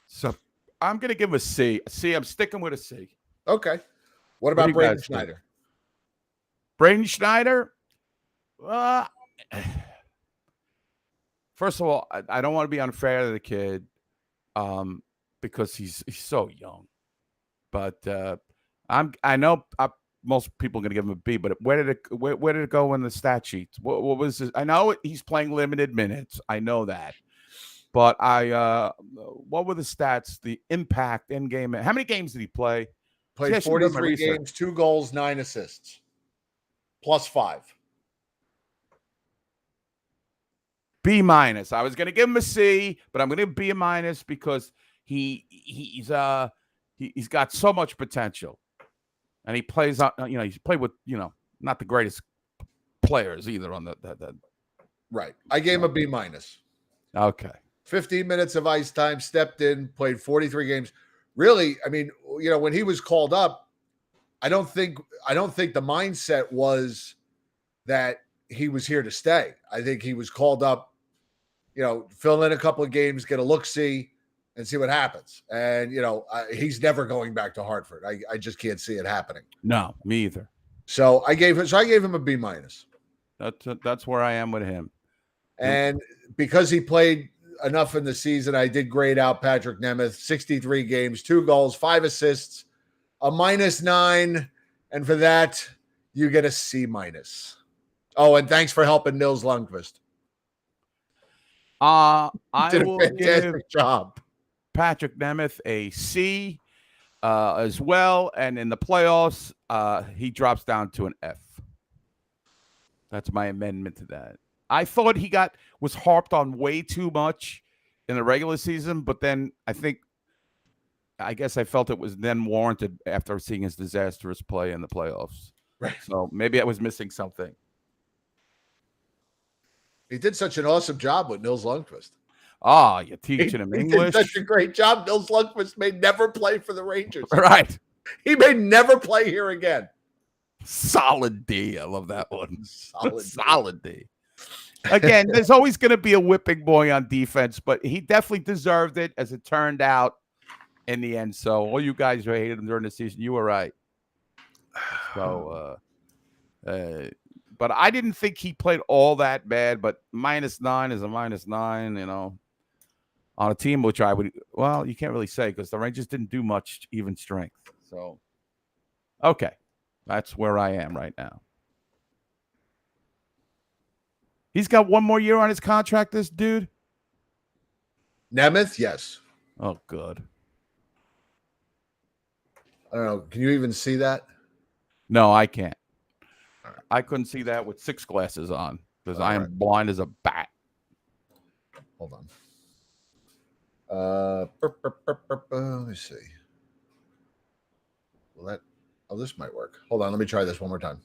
So I'm going to give him a C. I'm sticking with a C. Okay. What do about you Braden guys think? Schneider? Braden Schneider? First of all, I don't want to be unfair to the kid because he's so young. But I know most people are going to give him a B. But where did it go in the stat sheets? What was this? I know he's playing limited minutes. I know that. But what were the stats? The impact in game. How many games did he play? Played 43 games, 2 goals, 9 assists, +5. B-. I was going to give him a C, but I'm going to give B- because he's got so much potential, and he plays on. He's played with not the greatest players either on the Right. I gave him a B-. Okay. 15 minutes of ice time, stepped in, played 43 games. Really, I mean, when he was called up, I don't think the mindset was that he was here to stay. I think he was called up, fill in a couple of games, get a look-see, and see what happens. And, he's never going back to Hartford. I just can't see it happening. No, me either. So I gave him a B-. That's where I am with him. And because he played enough in the season, I did grade out Patrick Nemeth, 63 games, 2 goals, 5 assists, a -9. And for that, you get a C-. Oh, and thanks for helping Nils Lundqvist. I did a will fantastic give job. Patrick Nemeth a C as well. And in the playoffs, he drops down to an F. That's my amendment to that. I thought he was harped on way too much in the regular season, but then I guess I felt it was then warranted after seeing his disastrous play in the playoffs. Right. So maybe I was missing something. He did such an awesome job with Nils Lundqvist. You're teaching him English. He did such a great job. Nils Lundqvist may never play for the Rangers. Right. He may never play here again. Solid D. I love that one. Solid D. Again, there's always going to be a whipping boy on defense, but he definitely deserved it, as it turned out in the end. So all you guys who hated him during the season, you were right. So, but I didn't think he played all that bad. But -9 is a -9, on a team which I would. Well, you can't really say because the Rangers didn't do much even strength. So, okay, that's where I am right now. He's got 1 more year on his contract, this dude? Nemeth, yes. Oh, good. I don't know. Can you even see that? No, I can't. Right. I couldn't see that with 6 glasses on because I am blind as a bat. Hold on. Let me see. This might work. Hold on. Let me try this one more time.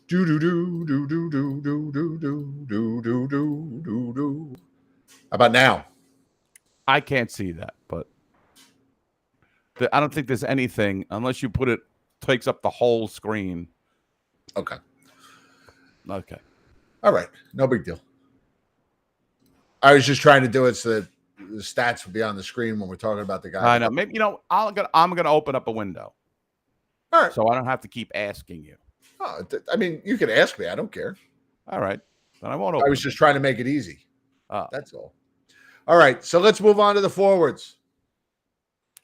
Do do do do do do do do do do do do do. How about now? I can't see that, but I don't think there's anything unless you takes up the whole screen. Okay. All right. No big deal. I was just trying to do it so that the stats would be on the screen when we're talking about the guy. I know. Maybe I'm gonna open up a window. All right. So I don't have to keep asking you. Oh, I mean, you can ask me. I don't care. All right. Then I won't open. I was just trying to make it easy. That's all. All right. So let's move on to the forwards.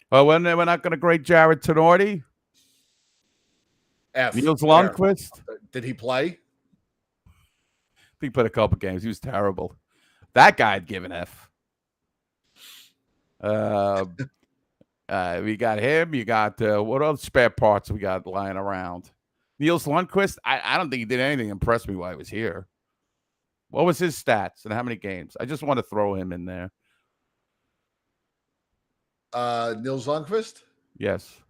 Well, we're not going to grade Jared Tenorti. F. Nils Lundqvist. Did he play? He played a couple games. He was terrible. That guy I'd give an F. We got him. You got what other spare parts we got lying around? Nils Lundqvist, I don't think he did anything to impress me while he was here. What was his stats and how many games? I just want to throw him in there. Nils Lundqvist? Yes.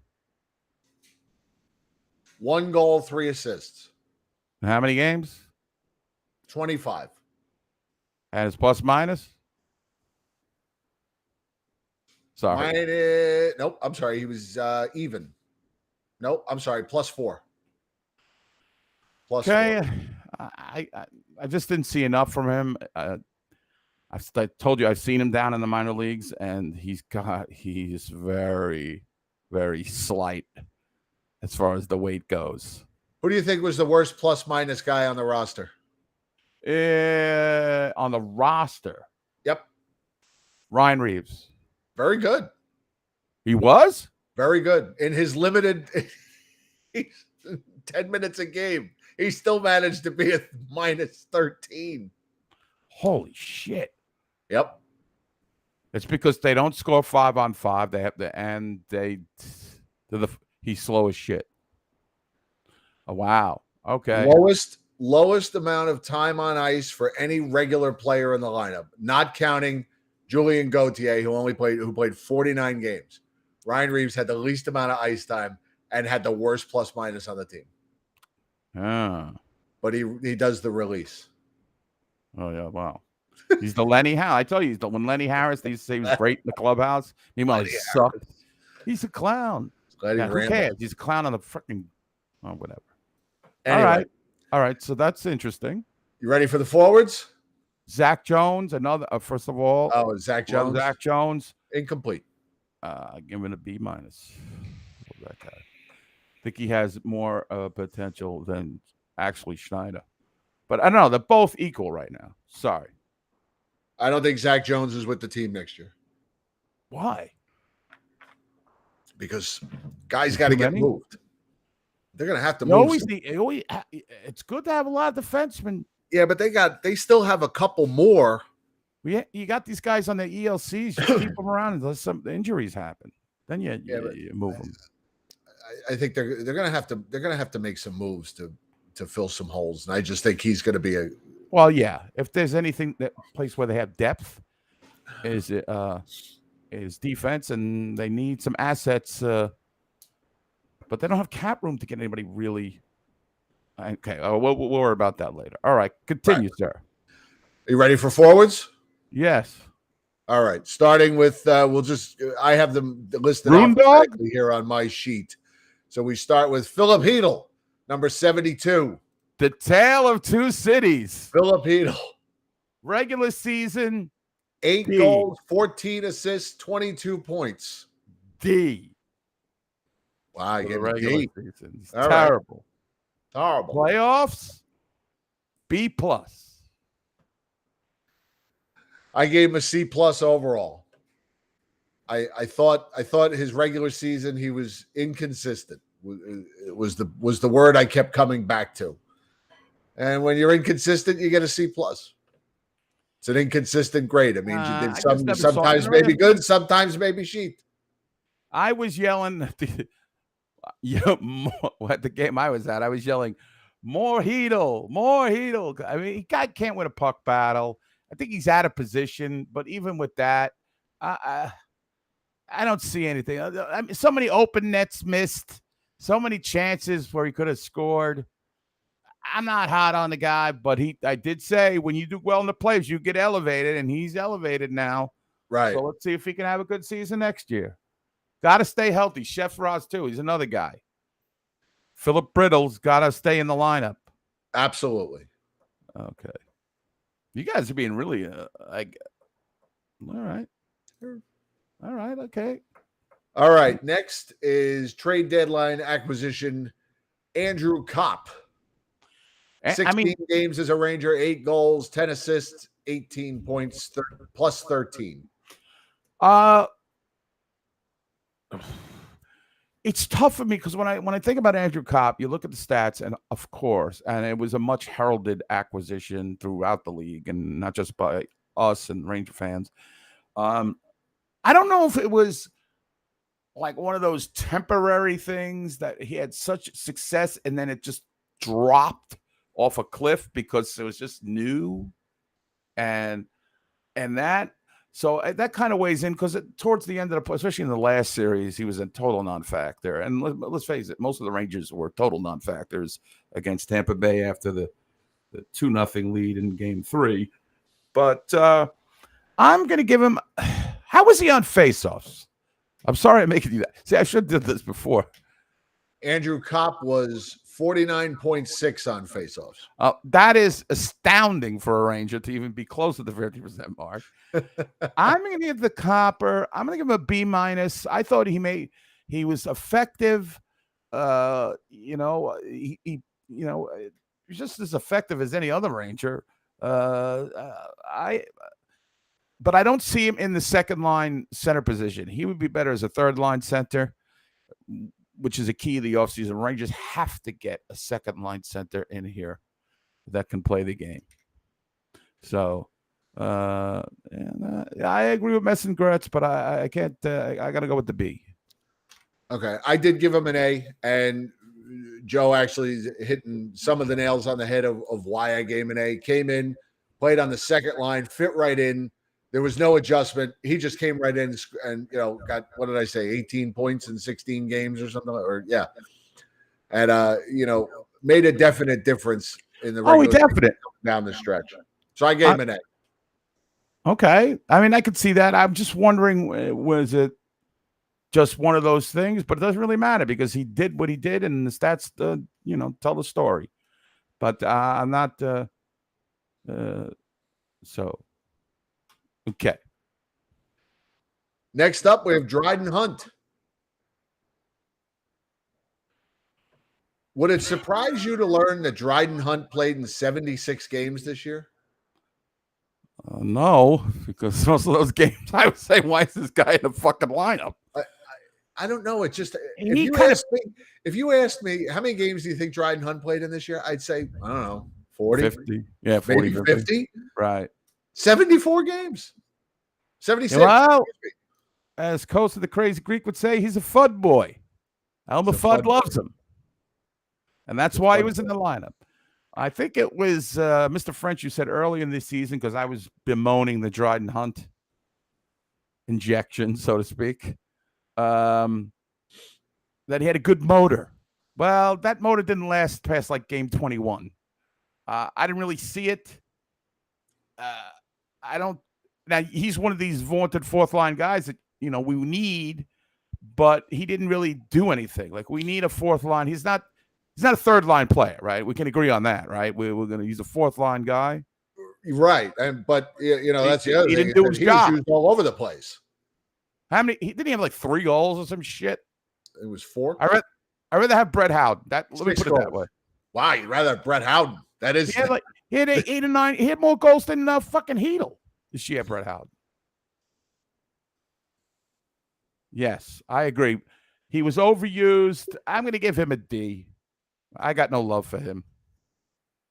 1 goal, 3 assists. And how many games? 25. And his plus-minus? Sorry. Nope, I'm sorry. He was even. Nope, I'm sorry. +4. Okay. I just didn't see enough from him. I told you I've seen him down in the minor leagues, and he's very, very slight as far as the weight goes. Who do you think was the worst plus-minus guy on the roster? On the roster? Yep. Ryan Reeves. Very good. He was? Very good. In his limited 10 minutes a game, he still managed to be at -13. Holy shit. Yep. It's because they don't score 5-on-5. They have to, and he's slow as shit. Oh, wow. Okay. Lowest lowest amount of time on ice for any regular player in the lineup, not counting Julien Gauthier, who played 49 games. Ryan Reeves had the least amount of ice time and had the worst plus minus on the team. But he does the release. Oh yeah, wow. He's the Lenny Harris. I tell you, when Lenny Harris, they used to say he was great in the clubhouse. Meanwhile, he sucked. He's a clown. Yeah, who cares? He's a clown on the freaking whatever. Anyway. All right. So that's interesting. You ready for the forwards? Zach Jones, another. First of all, Zach Jones. Zach Jones, incomplete. Give him a B minus. That guy. I think he has more potential than actually Schneider. But I don't know. They're both equal right now. Sorry. I don't think Zach Jones is with the team next year. Why? Because guys got to get moved. They're going to have to move. It's good to have a lot of defensemen. Yeah, but they still have a couple more. You got these guys on the ELCs. You keep them around unless some injuries happen. Then you move them. I think they're going to have to make some moves to fill some holes, and I just think he's going to be a. Well, yeah. If there's anything place where they have depth, is defense, and they need some assets, but they don't have cap room to get anybody really. Okay, we'll worry about that later. All right, continue, sir. Are you ready for forwards? Yes. All right, starting with I have them listed alphabetically here on my sheet. So we start with Philip Hedl, number 72. The Tale of Two Cities. Philip Hedl. Regular season. 8 goals, 14 assists, 22 points. D. Wow, I get regular D. Season. It's terrible. Right. Horrible. Playoffs. B plus. I gave him a C plus overall. I thought his regular season he was inconsistent. It was the word I kept coming back to. And when you're inconsistent, you get a C plus. It's an inconsistent grade. It means you did sometimes maybe good, sometimes maybe shit. I was yelling at the game I was at. I was yelling, more Hedl, more Hedl. I mean, guy can't win a puck battle. I think he's out of position, but even with that, I don't see anything. I mean, so many open nets missed, so many chances where he could have scored. I'm not hot on the guy, but I did say when you do well in the playoffs, you get elevated, and he's elevated now. Right. So let's see if he can have a good season next year. Got to stay healthy. Chef Ross, too. He's another guy. Philip Brittle's got to stay in the lineup. Absolutely. Okay. You guys are being really all right. All right. Okay. All right. Next is trade deadline acquisition, Andrew Kopp. 16 games as a Ranger, 8 goals, 10 assists, 18 points, plus 13. It's tough for me because when I think about Andrew Kopp, you look at the stats, and of course, and it was a much heralded acquisition throughout the league, and not just by us and Ranger fans. I don't know if it was like one of those temporary things that he had such success and then it just dropped off a cliff because it was just new, and that. So that kind of weighs in because towards the end of especially in the last series, he was a total non-factor. And let's face it, most of the Rangers were total non-factors against Tampa Bay after the 2-0 lead in Game 3. But I'm going to give him. How was he on faceoffs? I'm sorry I'm making you that. See, I should have did this before. Andrew Kopp was 49.6 on faceoffs. That is astounding for a Ranger to even be close to the 50% mark. I'm going to give the Copper. I'm going to give him a B minus. I thought he was effective. He was just as effective as any other Ranger. But I don't see him in the second line center position. He would be better as a third line center, which is a key of the offseason. Rangers have to get a second line center in here that can play the game. So I agree with Messengretz, but I can't. I got to go with the B. Okay, I did give him an A, and Joe actually is hitting some of the nails on the head of why I gave him an A. Came in, played on the second line, fit right in. There was no adjustment. He just came right in and got, what did I say, 18 points in 16 games or something, and made a definite difference in the regular down the stretch. So I gave him an A. Okay. I mean, I could see that. I'm just wondering, was it just one of those things? But it doesn't really matter because he did what he did, and the stats, tell the story. But I'm not. Okay. Next up, we have Dryden Hunt. Would it surprise you to learn that Dryden Hunt played in 76 games this year? No, because most of those games, I would say, why is this guy in the fucking lineup? I don't know. It's just if you asked me how many games do you think Dryden Hunt played in this year, I'd say, I don't know, 40, 50. Yeah, 40, 50. Right. 74 games. 76. Well, as Coast of the Crazy Greek would say, he's a FUD boy. Elmer Fudd loves him. And that's why he was in the lineup. I think it was Mr. French who said early in this season, because I was bemoaning the Dryden Hunt injection, so to speak, that he had a good motor. Well, that motor didn't last past like game 21. I didn't really see it. Now, he's one of these vaunted fourth-line guys that, we need, but he didn't really do anything. Like, we need a fourth line. He's not a third-line player, right? We can agree on that, right? We're going to use a fourth-line guy. Right. But that's the other thing. He didn't do his job. He was used all over the place. How many? Didn't he have like 3 goals or some shit? It was 4. I'd rather have Brett Howden. Let me put it goals. that way. Wow, you'd rather have Brett Howden. That is. He had 8 or 9. He had more goals than fucking Heedle this year, Brett Howden. Yes, I agree. He was overused. I'm going to give him a D. I got no love for him.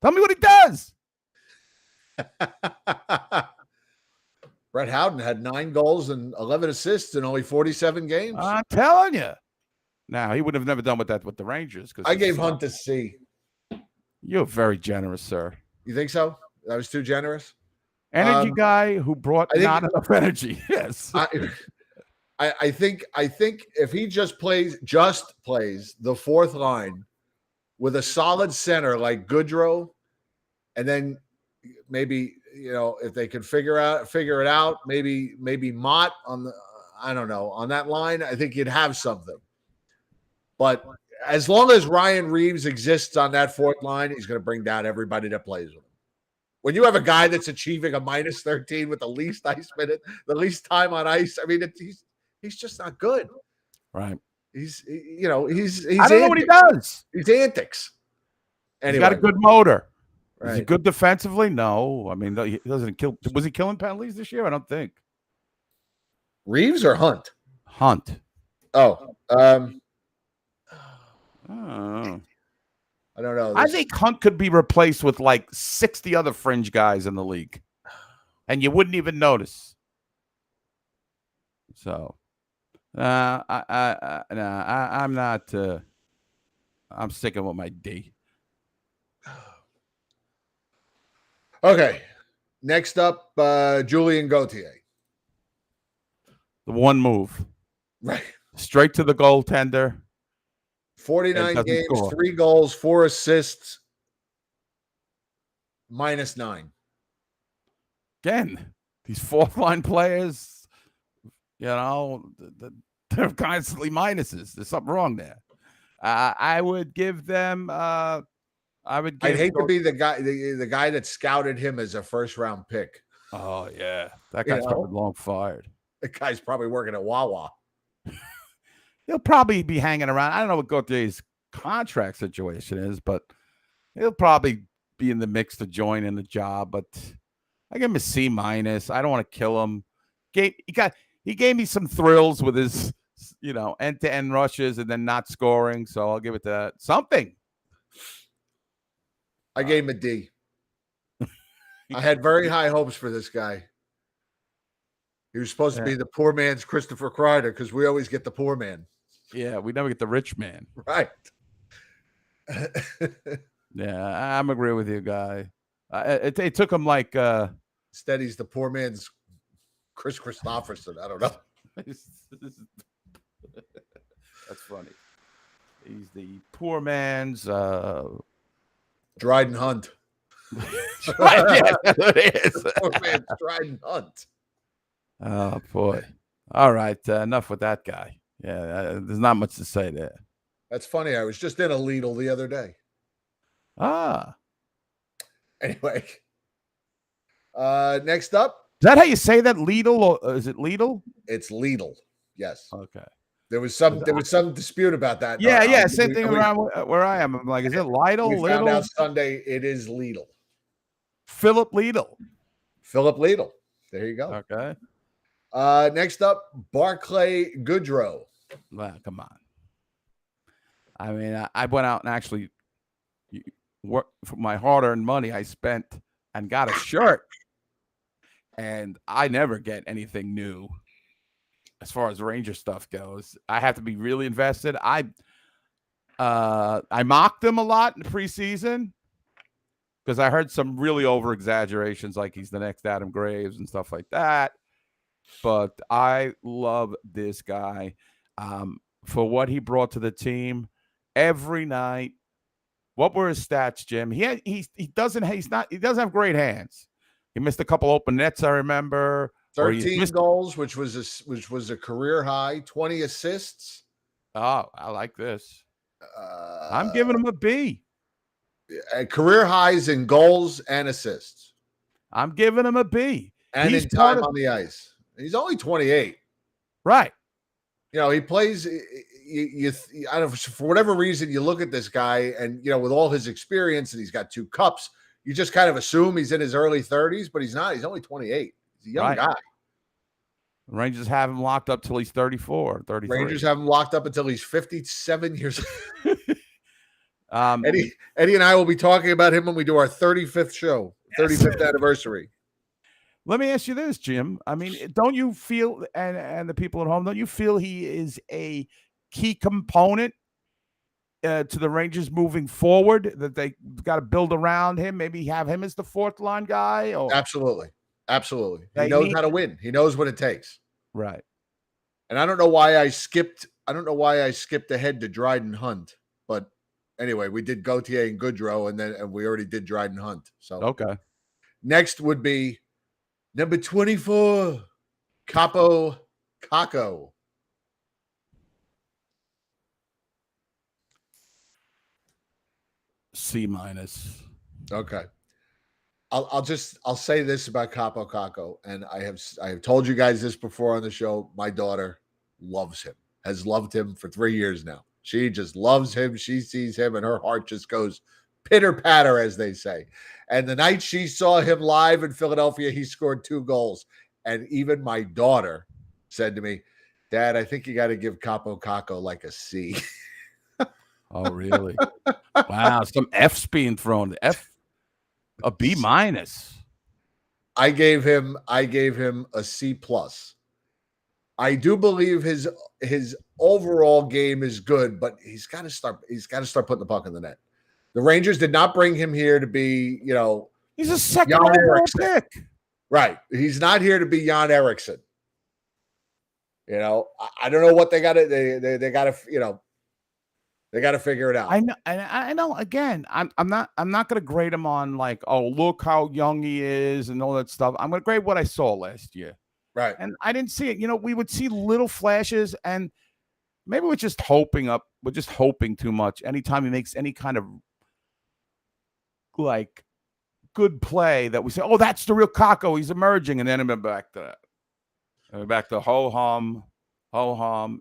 Tell me what he does. Brett Howden had 9 goals and 11 assists in only 47 games. I'm telling you. Now, he would have never done with the Rangers. I gave Hunt a C. You're very generous, sir. You think so? That was too generous? Energy guy who brought not enough energy. Yes. I think if he just plays the fourth line with a solid center like Goodrow, and then maybe if they could figure it out, maybe Mott on that line, I think you'd have something. But as long as Ryan Reeves exists on that fourth line, he's going to bring down everybody that plays with him. When you have a guy that's achieving a -13 with the least ice minute, the least time on ice, I mean, he's just not good. Right. He's I don't know what he does. He's antics. Anyway. He's got a good motor. Right. Is he good defensively? No. I mean, he doesn't kill. Was he killing penalties this year? I don't think. Reeves or Hunt? Hunt. Oh. I don't know. I think Hunt could be replaced with like 60 other fringe guys in the league, and you wouldn't even notice. So, I'm not. I'm sticking with my D. Okay. Next up, Julien Gauthier. The one move. Right. Straight to the goaltender. 49 games, score. 3 goals, 4 assists, -9. Again, these fourth-line players, they're constantly minuses. There's something wrong there. I would give them. I'd hate to be the guy that scouted him as a first-round pick. Oh yeah, that guy's probably long fired. That guy's probably working at Wawa. He'll probably be hanging around. I don't know what Gauthier's contract situation is, but he'll probably be in the mix to join in the job. But I give him a C-. I don't want to kill him. He gave me some thrills with his, end-to-end rushes and then not scoring. So I'll give it that something. I gave him a D. I had very high hopes for this guy. He was supposed to be the poor man's Christopher Kreider because we always get the poor man. Yeah, we never get the rich man. Right. Yeah, I'm agree with you, guy. It took him like Instead, he's the poor man's Chris Christopherson. I don't know. That's funny. He's the poor man's Dryden Hunt. Yes, it is. Poor man's Dryden Hunt. Oh boy. All right, enough with that guy. Yeah, there's not much to say there. That's funny. I was just in a Lidl the other day. Ah. Anyway. Next up. Is that how you say that? Lidl, or is it Lidl? It's Lidl. Yes. Okay. There was some dispute about that. Yeah. Same thing around where I am. I'm like, is it Lidl? We found Lidl? out Sunday it is Lidl. Philip Lidl. Philip Lidl. There you go. Okay. Next up, Barclay Goodrow. Well, come on. I mean, I went out and actually worked for my hard-earned money I spent and got a shirt. And I never get anything new as far as Ranger stuff goes. I have to be really invested. I mocked him a lot in the preseason because I heard some really over-exaggerations, like he's the next Adam Graves and stuff like that. But I love this guy for what he brought to the team every night. What were his stats, Jim? He doesn't have great hands. He missed a couple open nets, I remember. 13 goals, which was a career high. 20 assists. Oh, I like this. I'm giving him a B. Career highs in goals and assists. I'm giving him a B. And He's in time on the ice. He's only 28. Right. You know, he plays. I don't know, for whatever reason, you look at this guy, and with all his experience, and he's got 2 cups. You just kind of assume he's in his early 30s, but he's not. He's only 28. He's a young guy. Rangers have him locked up till he's 34, 33. Rangers have him locked up until he's 57 years old. Eddie and I will be talking about him when we do our 35th show, 35th anniversary. Let me ask you this, Jim. I mean, don't you feel, and the people at home, don't you feel he is a key component to the Rangers moving forward, that they got to build around him, maybe have him as the 4th line guy? Or Absolutely. He knows how to win. He knows what it takes. Right. And I don't know why I skipped ahead to Dryden Hunt, but anyway, we did Gauthier and Goodrow, and we already did Dryden Hunt. So okay. Next would be number 24, Capo Caco. C-. Okay. I'll say this about Capo Caco, and I have told you guys this before on the show. My daughter loves him, has loved him for 3 years now. She just loves him. She sees him, and her heart just goes pitter patter, as they say. And the night she saw him live in Philadelphia, he scored 2 goals. And even my daughter said to me, "Dad, I think you got to give Capo Caco like a C." Oh, really? Wow, some F's being thrown. A B-. I gave him a C+. I do believe his overall game is good, but he's got to start putting the puck in the net. The Rangers did not bring him here to be, he's a second overall pick. Right. He's not here to be Jan Eriksson. I don't know what they got to they got to, they got to figure it out. I know. Again, I'm not going to grade him on like, oh, look how young he is and all that stuff. I'm going to grade what I saw last year. Right. And I didn't see it. We would see little flashes, and maybe we're just hoping too much. Anytime he makes any kind of like good play that we say, oh, that's the real Caco, he's emerging, and then I'm back to that. And back to ho-hum.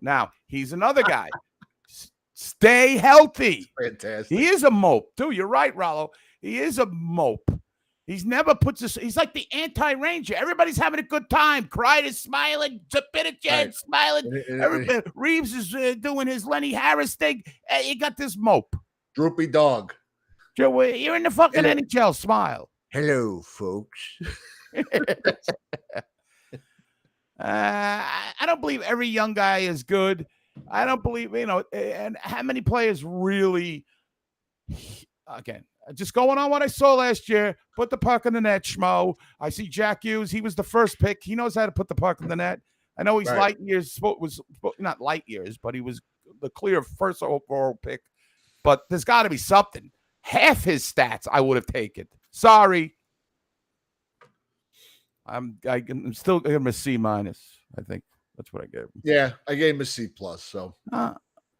Now, he's another guy. Stay healthy. Fantastic. He is a mope, too. You're right, Rollo. He is a mope. He's never puts us. He's like the anti-Ranger. Everybody's having a good time. Cried is smiling. Zapitichen smiling. Reeves is doing his Lenny Harris thing. Hey, you got this mope. Droopy dog. You're in the fucking NHL. Smile. Hello, folks. I don't believe every young guy is good. I don't believe, and how many players really Again, just going on what I saw last year. Put the puck in the net, schmo. I see Jack Hughes. He was the first pick. He knows how to put the puck in the net. I know he's light years. Was not light years, but he was the clear first overall pick. But there's got to be something. Half his stats I would have taken. Sorry. I'm still giving him a C-. I think that's what I gave him. Yeah, I gave him a C+. So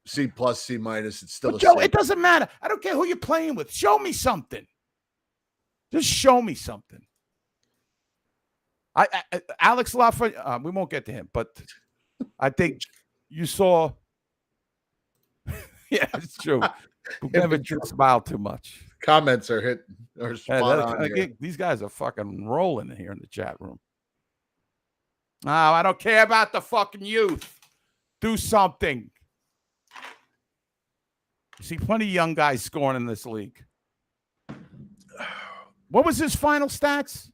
C+, C-. It's still but a Joe, C. it doesn't matter. I don't care who you're playing with. Show me something. Just show me something. Alex Lafreniere, we won't get to him, but I think you saw. Yeah, it's true. We never smile too much. Comments are spot on here. These guys are fucking rolling in here in the chat room. Oh, I don't care about the fucking youth. Do something. You see plenty of young guys scoring in this league. What was his final stats?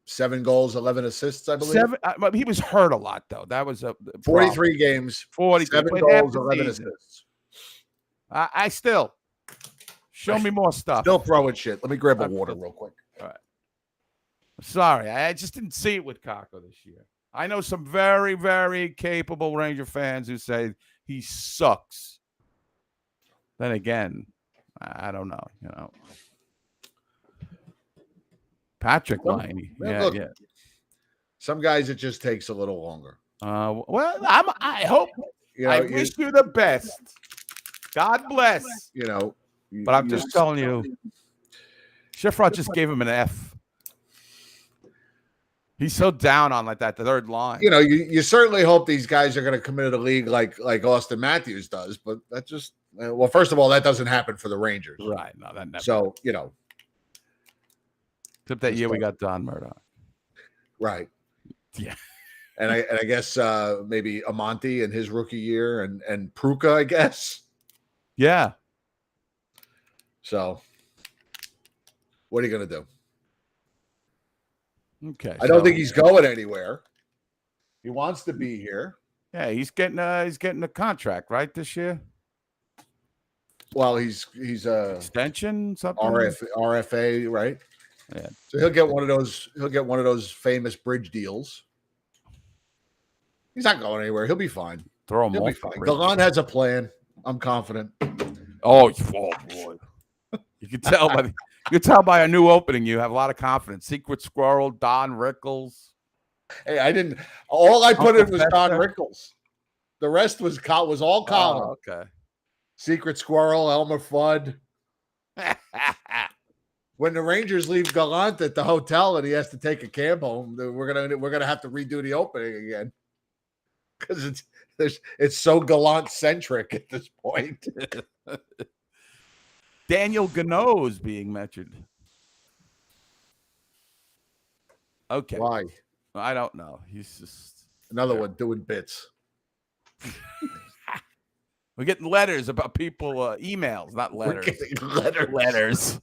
7 goals, 11 assists, I believe. 7. He was hurt a lot, though. That was a 43 games, 7 goals, 11 assists. I still show me more stuff. Still throwing shit. Let me grab a water real quick. All right. Sorry, I just didn't see it with Kakko this year. I know some very, very capable Ranger fans who say he sucks. Then again, I don't know. You know, Patrick Liney. Look, some guys it just takes a little longer. Well, I hope. I wish you the best. God bless. You know, but I'm just telling you, Schifrin just gave him an F. He's so down on like that the third line. You know, you certainly hope these guys are going to come into the league like Austin Matthews does, but that just first of all, that doesn't happen for the Rangers, right? No, that never. So you know, except that year we got Don Murdoch, right? Yeah. And I guess maybe Amonte in his rookie year and Pruka, I guess. Yeah. So what are you going to do? Okay. I don't think he's going anywhere. He wants to be here. Yeah, he's getting a contract, right, this year? Well, he's extension something RFA, right? Yeah. So he'll get one of those famous bridge deals. He's not going anywhere. He'll be fine. Throw him He'll be fine. Gallant has a plan. I'm confident. Oh boy. You can tell by a new opening you have a lot of confidence. Secret Squirrel, Don Rickles. Hey, I didn't. All I put in was Don Rickles. The rest was all Colin. Oh, okay. Secret Squirrel, Elmer Fudd. When the Rangers leave Gallant at the hotel and he has to take a cab home, we're gonna have to redo the opening again because it's so Gallant centric at this point. Daniel Gano is being mentioned. Okay. Why? I don't know. He's just another one doing bits. We're getting letters about people, emails, not letters. We're getting letters.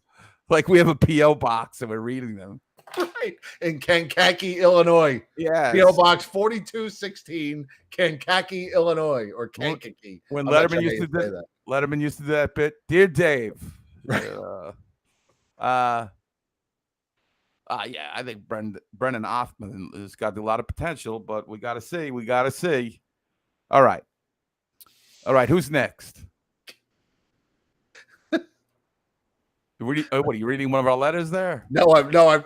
Like we have a P.O. box and we're reading them. Right. In Kankakee, Illinois. Yeah. P.O. Box 4216, Kankakee, Illinois, or Kankakee. When Letterman used to do that. Letterman used to do that bit. Dear Dave. Yeah, I think Brendan Hoffman has got a lot of potential, but we got to see. All right. Who's next? What are you reading one of our letters there? No,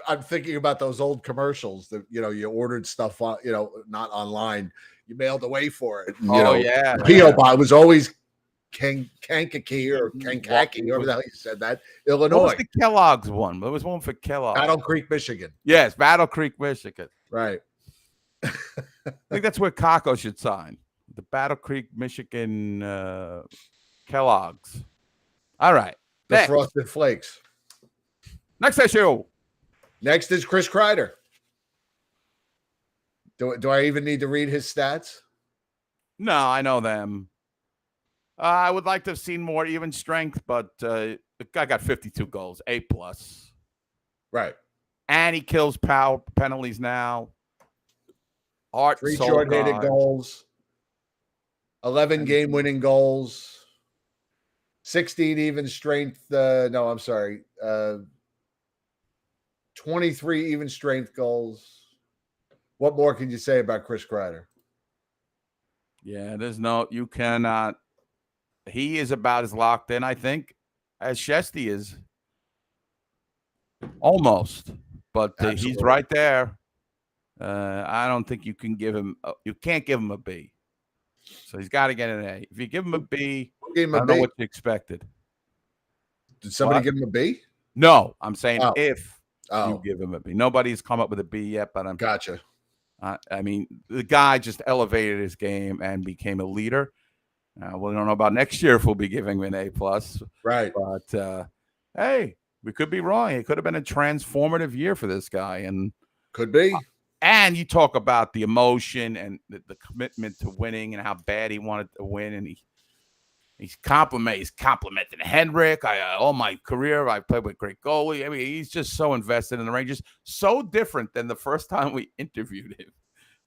I'm thinking about those old commercials that you ordered stuff on, not online. You mailed away for it. Yeah. P.O. Box was always Kankakee or Kankakee, however the hell you said that. Illinois. What was the Kellogg's one? There was one for Kellogg. Battle Creek, Michigan. Yes, Battle Creek, Michigan. Right. I think that's where Kakko should sign. The Battle Creek, Michigan Kellogg's. All right. The Next. Frosted Flakes. Next issue. Next is Chris Kreider. Do I even need to read his stats? No, I know them. I would like to have seen more even strength, but the guy got 52 goals, A+. Right. And he kills power penalties now. 3 short-handed goals. 11 game-winning goals. 16 even strength. No, I'm sorry. 23 even strength goals. What more can you say about Chris Kreider? Yeah, you cannot. He is about as locked in, I think, as Shesty is. Almost, but he's right there. I don't think you can give him. You can't give him a B. So he's got to get an A. If you give him a B, I don't know what you expected. Did somebody give him a B? No, I'm saying if you give him a B. Nobody's come up with a B yet, but I'm gotcha. I mean, the guy just elevated his game and became a leader. We don't know about next year if we'll be giving him an A plus, right? But hey, we could be wrong. It could have been a transformative year for this guy, and could be. And you talk about the emotion and the commitment to winning and how bad he wanted to win, and he's complimenting Henrik. All my career, I played with great goalie. I mean, he's just so invested in the Rangers. So different than the first time we interviewed him,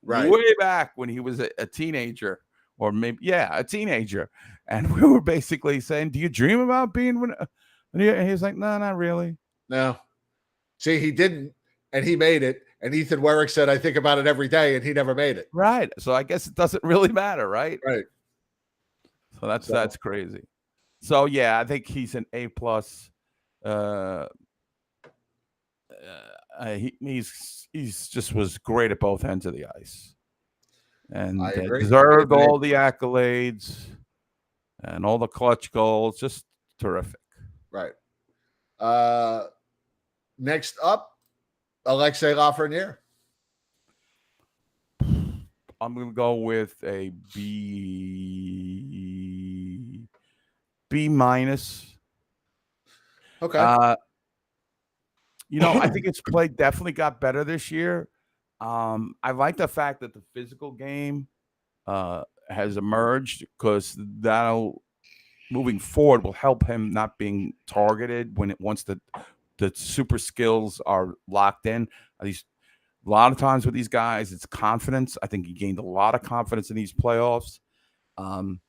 right? Way back when he was a teenager, or maybe a teenager, and we were basically saying, "Do you dream about being?" And he was like, "No, not really." No, see, he didn't, and he made it. And Ethan Werrick said, "I think about it every day," and he never made it. Right. So I guess it doesn't really matter, right? Right. So that's crazy. So yeah, I think he's an A plus. He's just was great at both ends of the ice, and deserved all the accolades and all the clutch goals. Just terrific. Right. Next up, Alexei Lafreniere. I'm going to go with a B minus. Okay. I think its play definitely got better this year. I like the fact that the physical game has emerged, because that'll, moving forward, will help him not being targeted once the super skills are locked in. At least a lot of times with these guys, it's confidence. I think he gained a lot of confidence in these playoffs. For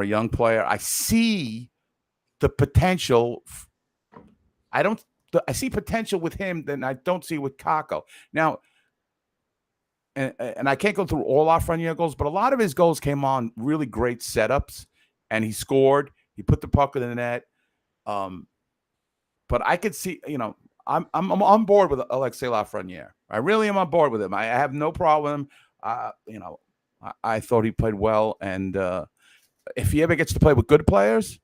a young player, I see the potential. I see potential with him that I don't see with Kakko. Now, and I can't go through all Lafreniere goals, but a lot of his goals came on really great setups, and he scored. He put the puck in the net. But I could see, I'm on board with Alexei Lafreniere. I really am on board with him. I have no problem. I thought he played well, and if he ever gets to play with good players,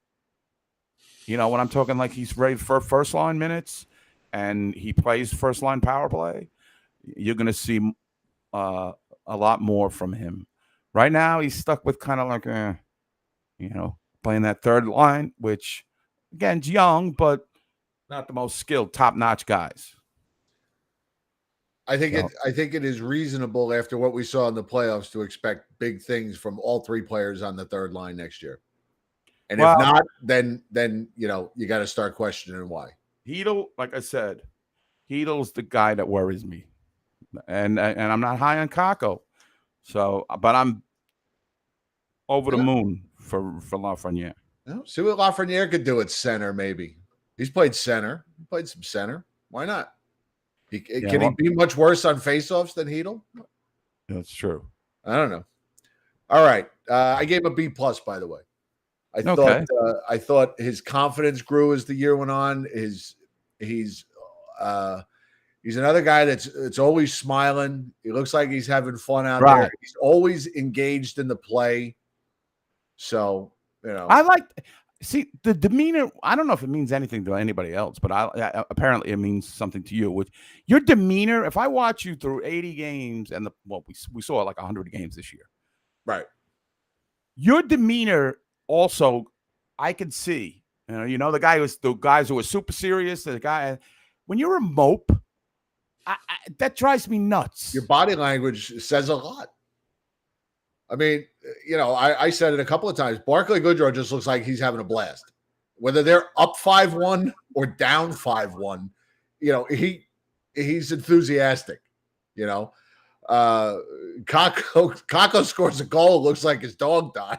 when I'm talking like he's ready for first line minutes and he plays first line power play, you're going to see a lot more from him. Right now, he's stuck with kind of like, playing that third line, which again, is young, but not the most skilled, top-notch guys. I think it is reasonable after what we saw in the playoffs to expect big things from all three players on the third line next year. And if not, then you got to start questioning why. Hedl, like I said, Hedel's the guy that worries me, and I'm not high on Kakko, but I'm over the moon for Lafreniere. See what Lafreniere could do at center, maybe. He's played center. He played some center. Why not? Can he be much worse on faceoffs than Hedl? That's true. I don't know. All right. I gave him a B plus, by the way. I thought his confidence grew as the year went on. He's another guy that's always smiling. He looks like he's having fun out there. He's always engaged in the play. So, I see the demeanor. I don't know if it means anything to anybody else, but apparently it means something to you. With your demeanor, if I watch you through 80 games and we saw like 100 games this year, right? Your demeanor also, I can see. The guys who are super serious. The guy, when you're a mope, that drives me nuts. Your body language says a lot. I mean, I said it a couple of times. Barclay Goodrow just looks like he's having a blast. Whether they're up 5-1 or down 5-1, he's enthusiastic. Kakko scores a goal, looks like his dog died.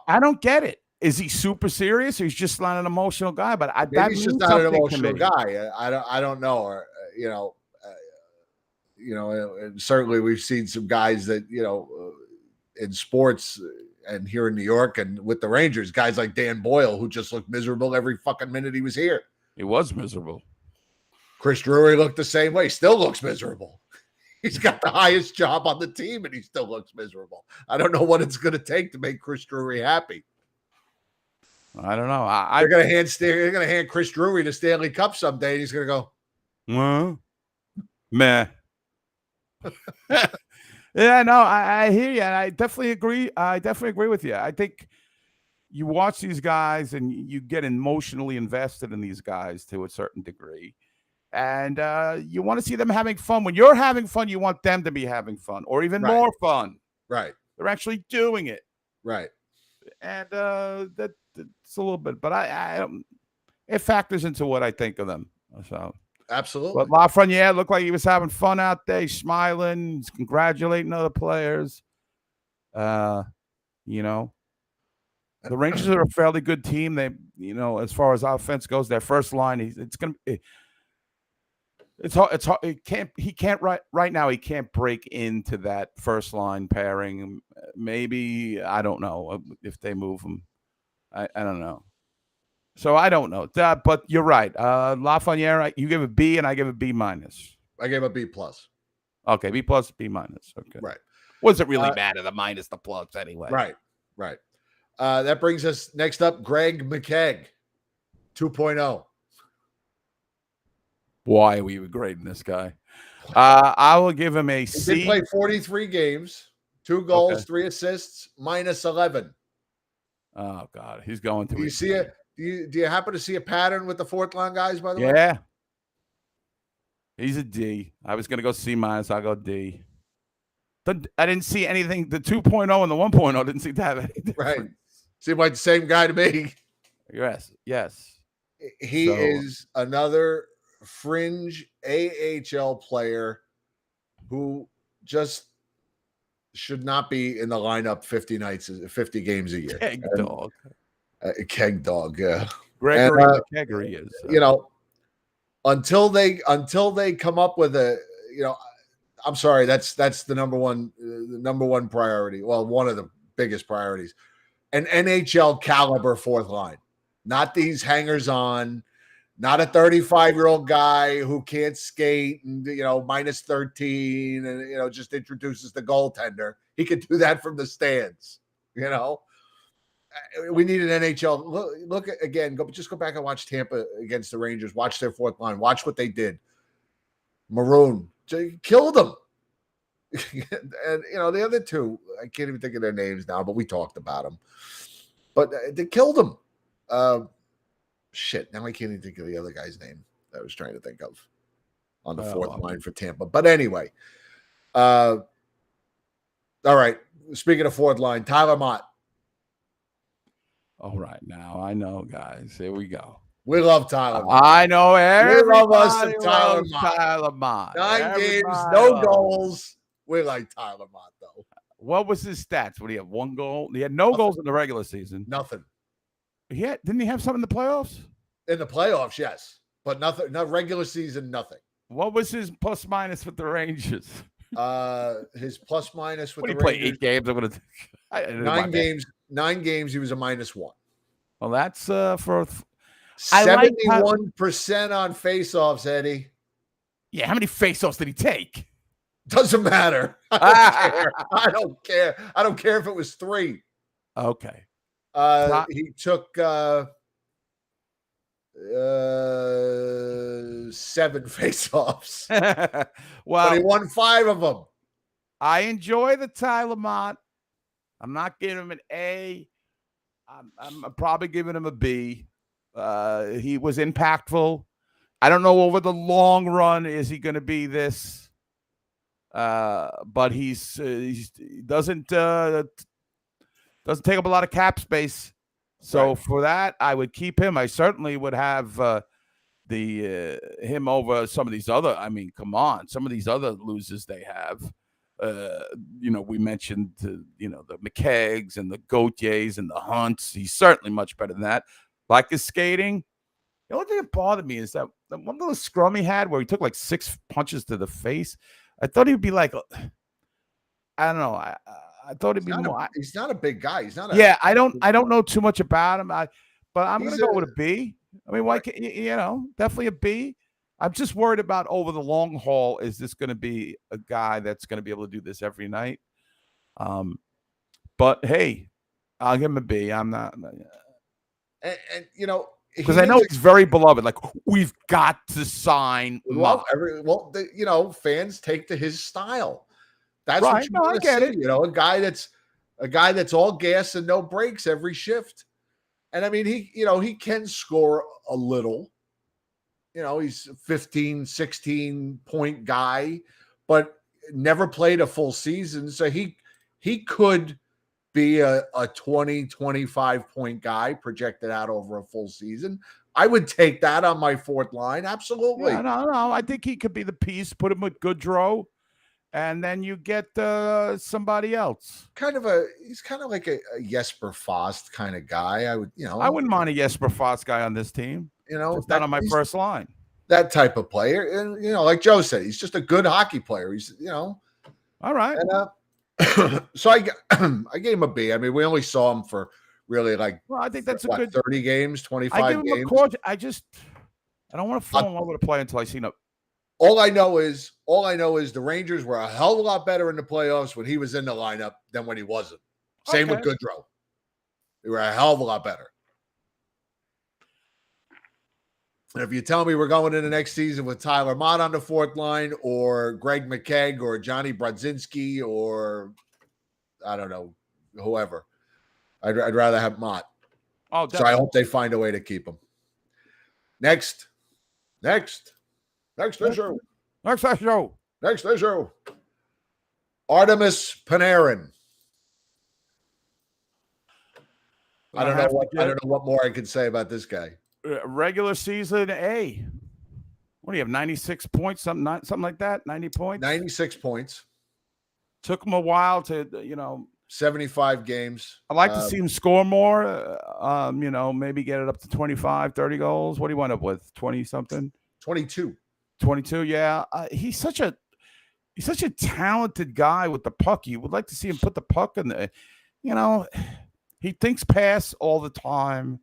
I don't get it. Is he super serious, or he's just not an emotional guy? But that Maybe he's just means not an something to emotional me. guy. I don't know. Or and certainly we've seen some guys that in sports and here in New York and with the Rangers, guys like Dan Boyle who just looked miserable every fucking minute he was here. He was miserable. Chris Drury looked the same way. Still looks miserable. He's got the highest job on the team, and he still looks miserable. I don't know what it's going to take to make Chris Drury happy. I don't know. They're going to hand Chris Drury the Stanley Cup someday, and he's going to go, meh. Yeah, no, I hear you. And I definitely agree. I definitely agree with you. I think you watch these guys and you get emotionally invested in these guys to a certain degree. And you want to see them having fun. When you're having fun, you want them to be having fun or even more fun. Right. They're actually doing it. Right. And that's a little bit, but I it factors into what I think of them. So absolutely. But Lafreniere looked like he was having fun out there, smiling, he's congratulating other players. The Rangers are a fairly good team. They, as far as offense goes, their first line, it's hard. He can't right now. He can't break into that first line pairing. Maybe, I don't know if they move him. I don't know. So I don't know. But you're right. Lafreniere, you give a B and I give a B minus. I gave a B plus. Okay, B plus, B minus. Okay. Right. Wasn't really matter the minus the plus anyway. Right. That brings us next up, Greg McKegg, 2.0. Why are we grading this guy? I will give him a C. He did play 43 games, 2 goals, 3 assists, minus 11. Oh God, he's going to. Do you see it? Do you happen to see a pattern with the fourth line guys? By the way, yeah, he's a D. I was going to go C minus. I'll go D. I didn't see anything. The 2.0 and the 1.0 didn't seem to have anything. Right. Seemed like the same guy to me. Yes. He is another fringe AHL player who just should not be in the lineup 50 games a year. Keg dog. Keg dog, yeah. Gregory McKeggery is. Until they come up with I'm sorry, that's the number one priority. Well, one of the biggest priorities. An NHL caliber fourth line. Not these hangers on, not a 35-year-old guy who can't skate and minus 13 and just introduces the goaltender. He could do that from the stands. We need an NHL. Look again. Go back and watch Tampa against the Rangers. Watch their fourth line. Watch what they did. Maroon killed them, and the other two. I can't even think of their names now, but we talked about them. But they killed them. Shit. Now I can't even think of the other guy's name that I was trying to think of on the fourth line for Tampa. But anyway, all right. Speaking of fourth line, Tyler Mott. All right, now I know, guys. Here we go. We love Tyler. I know everybody. We love us some Tyler Mott. 9 games, no goals. We like Tyler Mott, though. What was his stats? What, he had 1 goal? He had no goals in the regular season. Nothing. Didn't he have something in the playoffs? In the playoffs, yes, but nothing. Not regular season, nothing. What was his plus minus with the Rangers? His plus minus with the Rangers. Play 8 games. I'm gonna 9 games. He was a -1. Well, that's for 71% on faceoffs, Eddie. Yeah, how many faceoffs did he take? Doesn't matter. I don't care. I don't care if it was 3. Okay. He took 7 face-offs. Well, but he won 5 of them. I enjoy the Tyler Mott. I'm not giving him an A. I'm probably giving him a B. He was impactful. I don't know over the long run is he going to be this, but he doesn't take up a lot of cap space. So for that, I would keep him. I certainly would have him over some of these other. I mean, come on, some of these other losers they have. We mentioned, the McKeggs and the Gautiers and the Hunts. He's certainly much better than that. Like his skating. The only thing that bothered me is that one little scrum he had where he took like 6 punches to the face. I thought he'd be like, I don't know. I thought he'd be more. He's not a big guy. He's not. I don't know too much about him. But I'm going to go with a B. I mean, why can't definitely a B. I'm just worried about over the long haul. Is this going to be a guy that's going to be able to do this every night? But hey, I'll give him a B. I'm not. And because I know he's very beloved. Like, we've got to sign. Fans take to his style. That's right. what you want to see. A guy that's all gas and no brakes every shift. And I mean, he can score a little. He's a 15, 16 point guy, but never played a full season. So he could be a 20, 25 point guy projected out over a full season. I would take that on my fourth line. Absolutely. Yeah, no. I think he could be the piece. Put him with Goodrow, and then you get somebody else. He's kind of like a Jesper Fast kind of guy. I wouldn't mind a Jesper Fast guy on this team. Just not on my first line. That type of player, and like Joe said, he's just a good hockey player. He's all right. And, so I gave him a B. I mean, we only saw him for really I think that's a good 30 games, 25 I give him games. A caution. I don't want to fall in love with a player until I see him. All I know is the Rangers were a hell of a lot better in the playoffs when he was in the lineup than when he wasn't. Same with Goodrow. They were a hell of a lot better. And if you tell me we're going into next season with Tyler Mott on the fourth line or Greg McKegg or Johnny Brodzinski or I don't know, whoever, I'd rather have Mott. Oh, so I hope they find a way to keep him. Next issue. Artemis Panarin. I don't know what more I can say about this guy. Regular season A. What do you have? 96 points, something like that. 90 points. 96 points. Took him a while to 75 games. I'd like to see him score more. Maybe get it up to 25, 30 goals. What do you wind up with? 20 something. 22. 22. Yeah. He's such a talented guy with the puck. You would like to see him put the puck in the. He thinks pass all the time.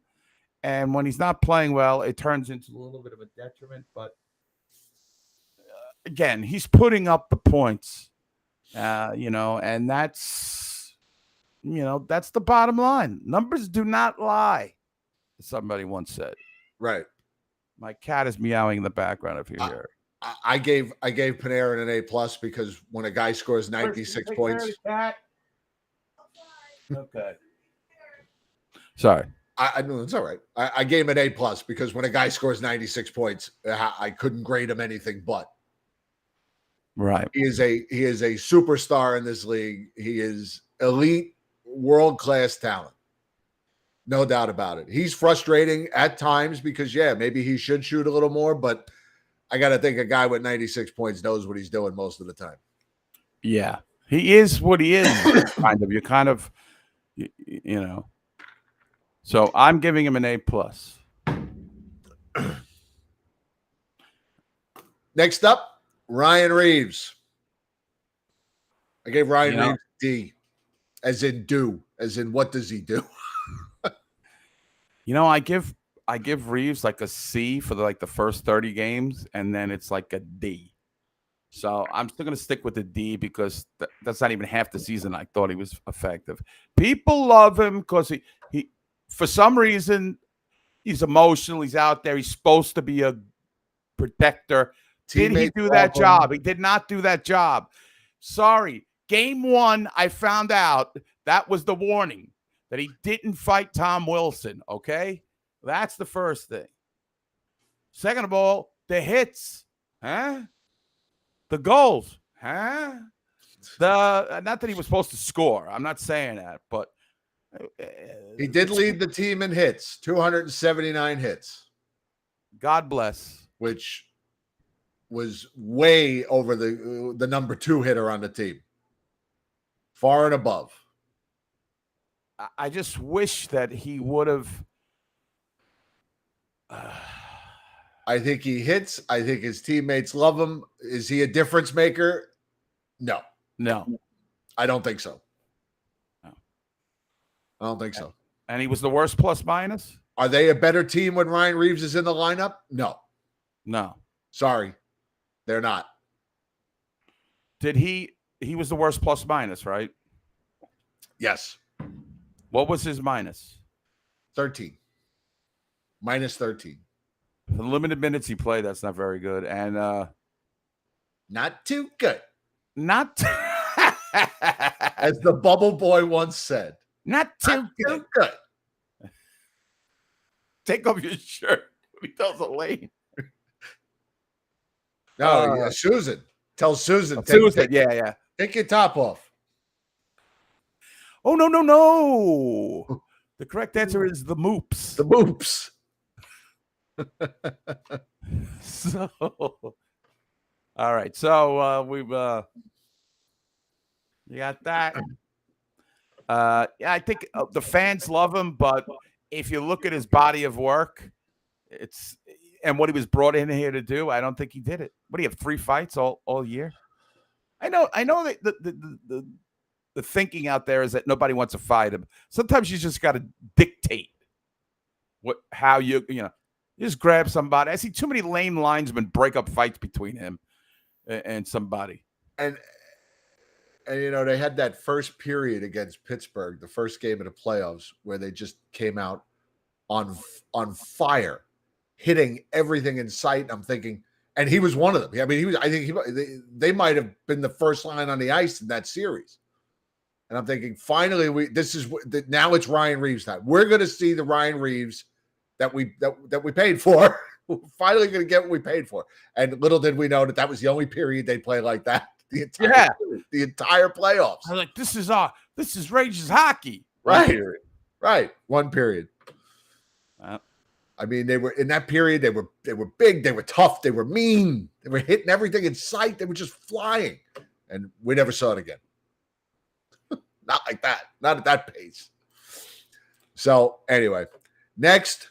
And when he's not playing well, it turns into a little bit of a detriment. But again, he's putting up the points, and that's the bottom line. Numbers do not lie, somebody once said. Right. My cat is meowing in the background if you hear. I gave Panarin an A+ because when a guy scores 96 points. Okay. Sorry. I know it's all right. I gave him an A+ because when a guy scores 96 points, I couldn't grade him anything but. Right. He is a superstar in this league. He is elite, world-class talent. No doubt about it. He's frustrating at times because, maybe he should shoot a little more, but I got to think a guy with 96 points knows what he's doing most of the time. Yeah. He is what he is, kind of. You're kind of, So I'm giving him an A+. Next up, Ryan Reeves. I gave Ryan Reeves D, as in do, as in what does he do? I give Reeves like a C for the first 30 games, and then it's like a D. So I'm still going to stick with the D because that's not even half the season I thought he was effective. People love him because he for some reason, he's emotional. He's out there. He's supposed to be a protector. Did he do that job? He did not do that job. Sorry. Game 1, I found out that was the warning that he didn't fight Tom Wilson. Okay? That's the first thing. Second of all, the hits. Huh? The goals. Huh? Not that he was supposed to score. I'm not saying that, but he did lead the team in hits, 279 hits. God bless. Which was way over the number 2 hitter on the team. Far and above. I just wish that he would have. I think he hits. I think his teammates love him. Is he a difference maker? No. I don't think so. No. I don't think so. And he was the worst plus minus? Are they a better team when Ryan Reeves is in the lineup? No. Sorry. They're not. Did he was the worst plus minus, right? Yes. What was his minus? 13. Minus 13. The limited minutes he played, that's not very good. And not too good. Not as the bubble boy once said. Not too good. Take off your shirt. He tells Elaine. No, Susan. Tell Susan. Susan, yeah. Take your top off. Oh, no. The correct answer is the moops. The moops. So, all right. So we've you got that. Yeah, I think the fans love him, but if you look at his body of work, and what he was brought in here to do, I don't think he did it. What do you have? 3 fights all year? I know that the thinking out there is that nobody wants to fight him. Sometimes you just got to dictate how you just grab somebody. I see too many lame linesmen break up fights between him and somebody. And they had that first period against Pittsburgh, the first game of the playoffs, where they just came out on fire, hitting everything in sight. And I'm thinking, and he was one of them. I mean, they might have been the first line on the ice in that series. And I'm thinking, finally, now it's Ryan Reeves time. We're going to see the Ryan Reeves that we paid for. We're finally going to get what we paid for. And little did we know that was the only period they play like that. The entire playoffs. I was like, this is Rangers hockey. Right. One period. I mean, they were in that period. They were big. They were tough. They were mean. They were hitting everything in sight. They were just flying, and we never saw it again. Not like that. Not at that pace. So anyway, next,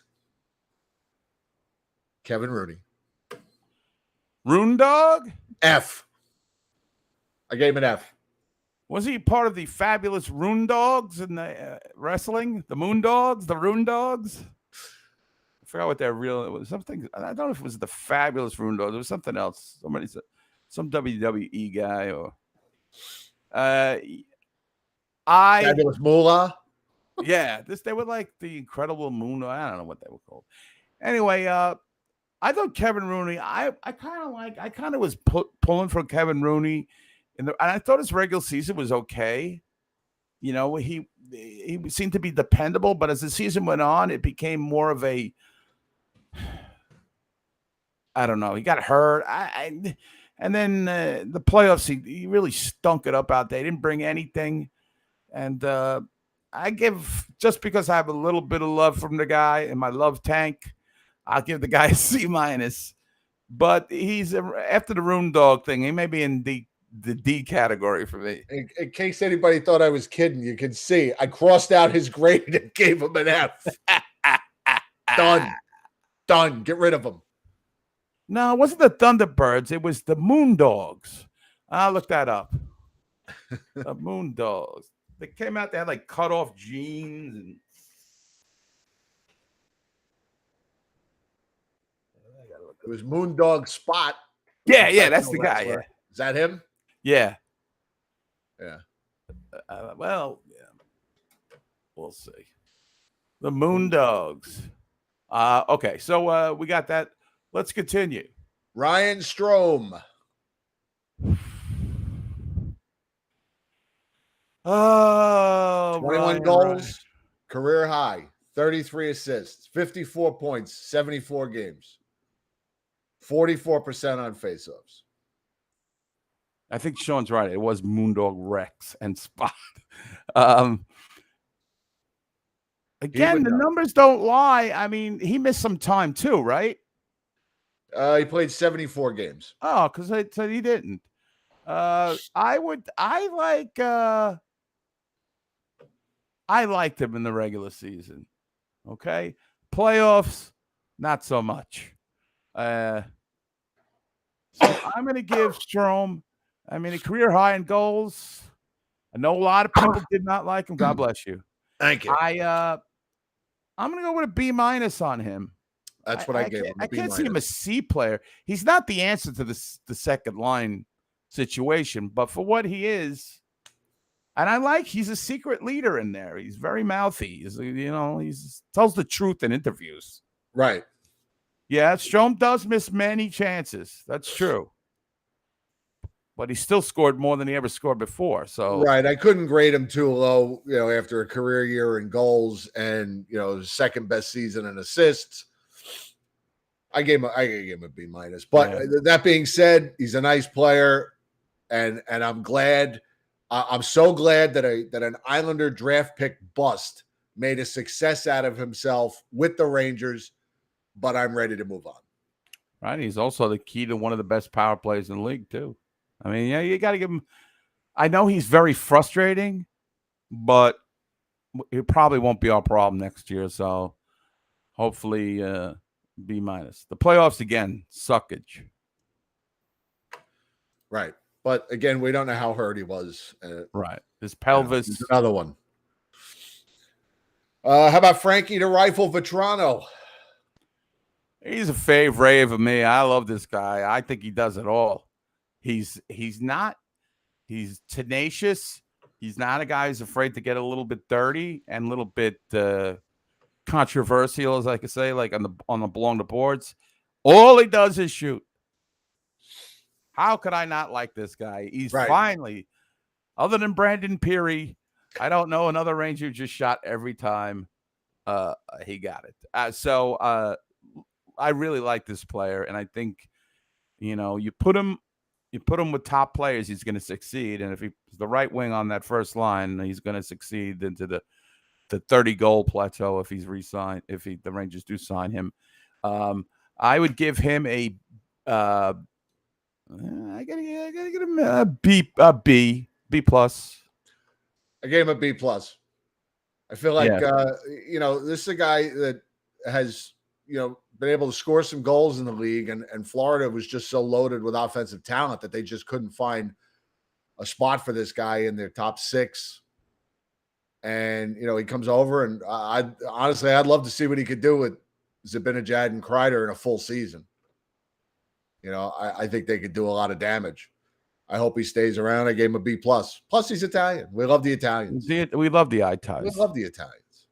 Kevin Rooney. Rune Dog? F. I gave him an F. Was he part of the fabulous Rune Dogs in the wrestling? The Moon Dogs? The Rune Dogs? I forgot what their real... It was something... I don't know if it was the fabulous Rune Dogs. It was something else. Somebody said... Some WWE guy or... Fabulous Moolah? Yeah. They were like the Incredible Moon. I don't know what they were called. Anyway, I thought Kevin Rooney... I kind of was pulling for Kevin Rooney... And I thought his regular season was okay. He seemed to be dependable, but as the season went on, it became more of a, I don't know. He got hurt. And then the playoffs, he really stunk it up out there. He didn't bring anything. And I give, just because I have a little bit of love from the guy in my love tank, I'll give the guy a C-. But he's, after the Rune Dog thing, he may be in the D category for me. In case anybody thought I was kidding, you can see I crossed out his grade and gave him an F. Done. Get rid of him. No, it wasn't the Thunderbirds. It was the Moon Dogs. I'll look that up. The Moon Dogs. They came out, they had like cut off jeans and it was Moondog Spot. Yeah, that's the guy. Yeah. Is that him? Yeah. Well, we'll see. The Moon Dogs. Okay, so we got that. Let's continue. Ryan Strome. 21 goals, career high, 33 assists, 54 points, 74 games, 44% on faceoffs. I think Sean's right. It was Moondog Rex and Spot. Again, the numbers don't lie. I mean, he missed some time too, right? He played 74 games. Oh, because I said he didn't. I like I liked him in the regular season. Okay, playoffs, not so much. So I'm going to give Strome. I mean, a career high in goals. I know a lot of people did not like him. God bless you. Thank you. I'm going to go with a B- on him. That's what I gave him. I can't see him a C player. He's not the answer to the second line situation, but for what he is, and he's a secret leader in there. He's very mouthy. He's tells the truth in interviews. Right. Yeah, Strome does miss many chances. That's true. But he still scored more than he ever scored before. So right, I couldn't grade him too low, after a career year in goals and second best season in assists. I gave him a B-. But that being said, he's a nice player, and I'm glad. I'm so glad that an Islander draft pick bust made a success out of himself with the Rangers. But I'm ready to move on. Right, he's also the key to one of the best power plays in the league too. I mean, you got to give him. I know he's very frustrating, but it probably won't be our problem next year. So hopefully, B-. The playoffs again, suckage. Right, but again, we don't know how hurt he was. Right, his pelvis. Another one. How about Frankie the Rifle Vetrano? He's a fave of me. I love this guy. I think he does it all. He's tenacious. He's not a guy who's afraid to get a little bit dirty and a little bit controversial, as I could say, like along the boards. All he does is shoot. How could I not like this guy? He's finally, other than Brandon Peary, I don't know another Ranger who just shot every time he got it. So I really like this player, and I think you put him with top players, he's going to succeed. And if he's the right wing on that first line, he's going to succeed into the 30-goal plateau if he's re-signed. If the Rangers do sign him, I would give him a. I gotta get him a B+. I gave him a B+. I feel like this is a guy that has been able to score some goals in the league, and Florida was just so loaded with offensive talent that they just couldn't find a spot for this guy in their top six. And he comes over, and I'd love to see what he could do with Zibanejad and Kreider in a full season. I think they could do a lot of damage. I hope he stays around. I gave him a B+. Plus, he's Italian. We love the Italians. We love the Italians. We love the Italians.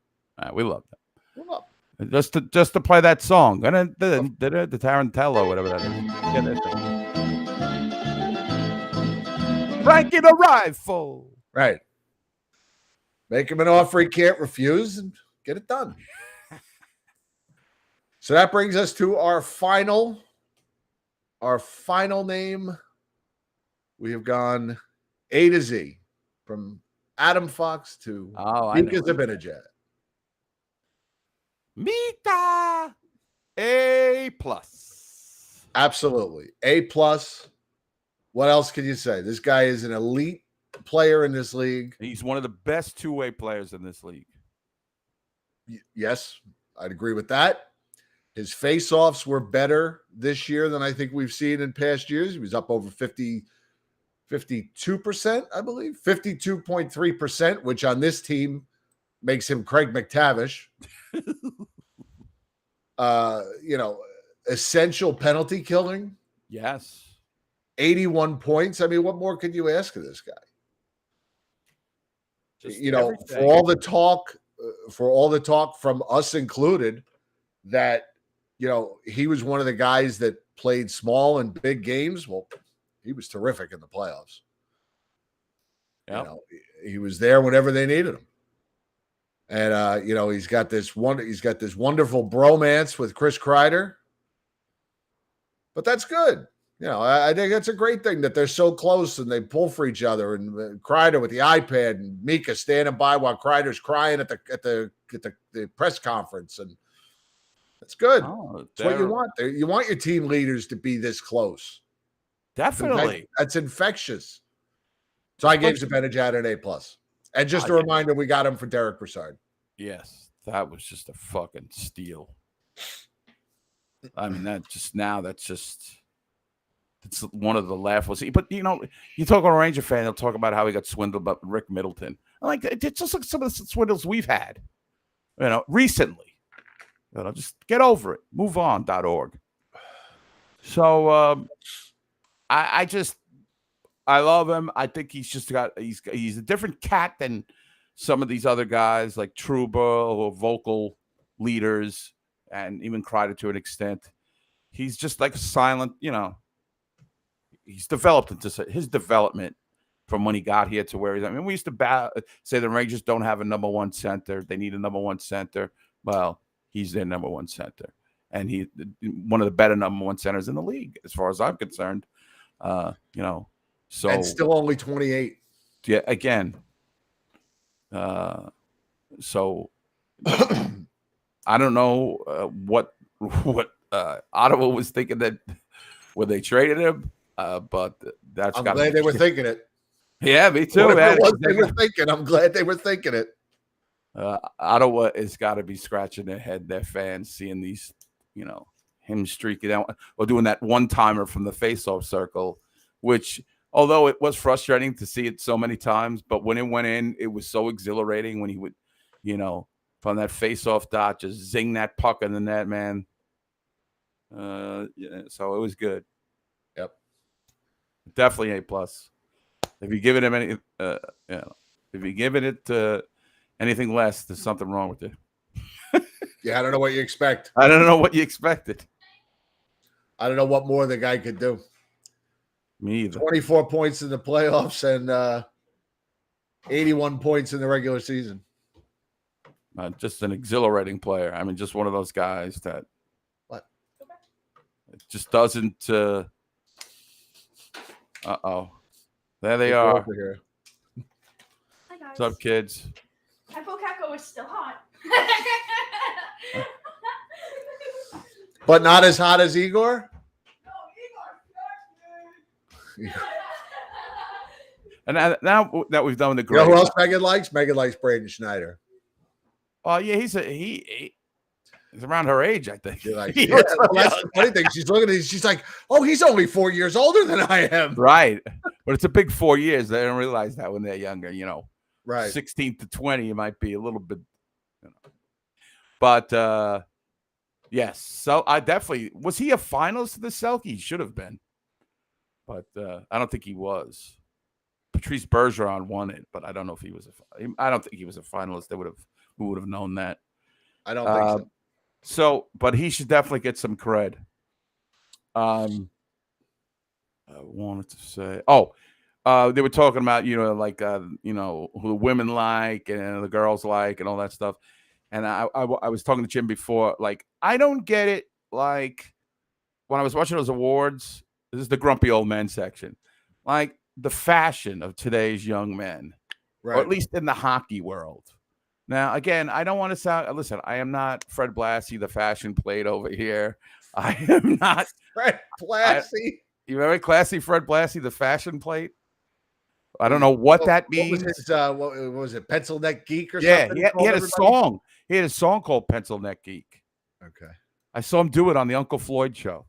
We love them. We love them. Just to play that song, the Tarantella, whatever that is. Get that thing. Frankie the Rifle. Right. Make him an offer he can't refuse, and get it done. So that brings us to our final name. We have gone A to Z, from Adam Fox to Mika Zibanejad. Mika, A+. Absolutely. A+. What else can you say? This guy is an elite player in this league. He's one of the best two-way players in this league. Yes, I'd agree with that. His face-offs were better this year than I think we've seen in past years. He was up over 52%, I believe. 52.3%, which on this team makes him Craig McTavish. Essential penalty killing. Yes. 81 points. I mean, what more could you ask of this guy? For all the talk from us included, that he was one of the guys that played small and big games. Well, he was terrific in the playoffs. Yep. He was there whenever they needed him. And he's got this wonderful bromance with Chris Kreider. But that's good. I think that's a great thing that they're so close and they pull for each other. And Kreider with the iPad and Mika standing by while Kreider's crying at the press conference, and that's good. That's what you want. You want your team leaders to be this close. Definitely, that's infectious. So I gave Zibanejad an A+. And just a reminder, we got him for Derek Brassard. Yes, that was just a fucking steal. I mean, that's one of the laughs. But you talk to a Ranger fan, they'll talk about how he got swindled by Rick Middleton. It's just like some of the swindles we've had, recently. Just get over it. Move on.org. So I love him. I think he's a different cat than some of these other guys like Trouba or vocal leaders and even Kreider to an extent. He's just like a silent, he's developed into his development from when he got here to where he's. I mean, we used to say the Rangers don't have a number one center. They need a number one center. Well, he's their number one center. And he's one of the better number one centers in the league, as far as I'm concerned. So and still only 28. Yeah, again. So I don't know what Ottawa was thinking that when they traded him, but that's. I'm glad they were thinking it. Yeah, me too. Man. They were thinking. I'm glad they were thinking it. Ottawa has got to be scratching their head, their fans, seeing these, him streaking out or doing that one-timer from the face-off circle, which, although it was frustrating to see it so many times, but when it went in, it was so exhilarating when he would, from that face-off dot, just zing that puck in the net, man. So it was good. Yep. Definitely A+. If you give it him any, if you give it anything less, there's something wrong with it. Yeah, I don't know what you expect. I don't know what you expected. I don't know what more the guy could do. Me either. 24 points in the playoffs and 81 points in the regular season. Just an exhilarating player. I mean, just one of those guys that it just doesn't. There they are. Hi guys. What's up, kids? Capo is still hot. But not as hot as Igor? And now that we've done the great, who else Megan likes? Megan likes Braden Schneider. Oh yeah, he's around her age, I think. That's the funny thing. She's looking at him, she's like, "Oh, he's only 4 years older than I am." Right, but it's a big 4 years. They don't realize that when they're younger, Right, 16 to 20, it might be a little bit, But yes, so I definitely was he a finalist to the Selke? He should have been, but I don't think he was. Patrice Bergeron won it, but I don't know if he was I don't think he was a finalist. We would have known that. I don't think so. So, but he should definitely get some cred. I wanted to say, they were talking about, who the women like and the girls like and all that stuff. And I was talking to Jim before, like, I don't get it. Like, when I was watching those awards, this is the grumpy old men section, like the fashion of today's young men, right, or at least in the hockey world. Now, again, I don't want to sound. Listen, I am not Fred Blassie, the fashion plate over here. I am not Fred Blassie. You remember classy Fred Blassie, the fashion plate? I don't know what that means. What was it? Pencil Neck Geek or something? Yeah, he had a song. He had a song called Pencil Neck Geek. Okay. I saw him do it on the Uncle Floyd show.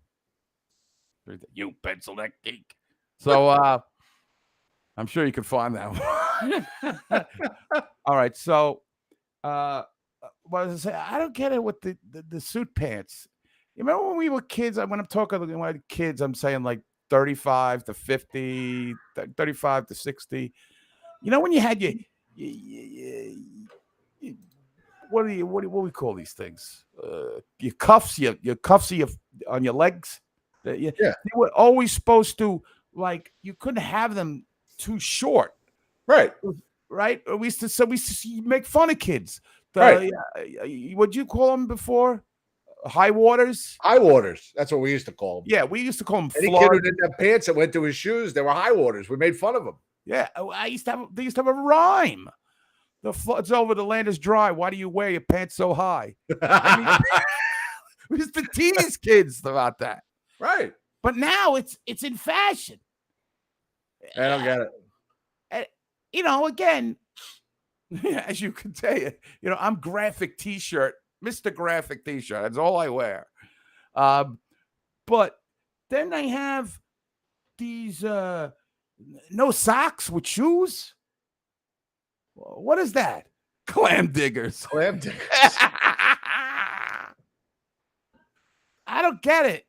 You Pencil Neck Geek. So I'm sure you can find that one. All right. So what was I say? I don't get it with the suit pants. You remember when we were kids? When I'm talking about kids, I'm saying like 35 to 50, 35 to 60. When you had what do we call these things? Your cuffs, your cuffs on your legs. They were always supposed to, like, you couldn't have them too short. Right. Right. We used to make fun of kids. Right. What'd you call them before? High waters? High waters. That's what we used to call them. Yeah, we used to call them. Any kid who didn't have pants that went to his shoes, they were high waters. We made fun of them. Yeah, they used to have a rhyme. The flood's over, the land is dry. Why do you wear your pants so high? We used to tease kids about that. Right. But now it's in fashion. I don't get it. Again, Yeah, as you can tell, I'm graphic T-shirt, Mr. Graphic T-shirt. That's all I wear. But then they have these no socks with shoes. What is that? Clam diggers. Clam diggers. I don't get it.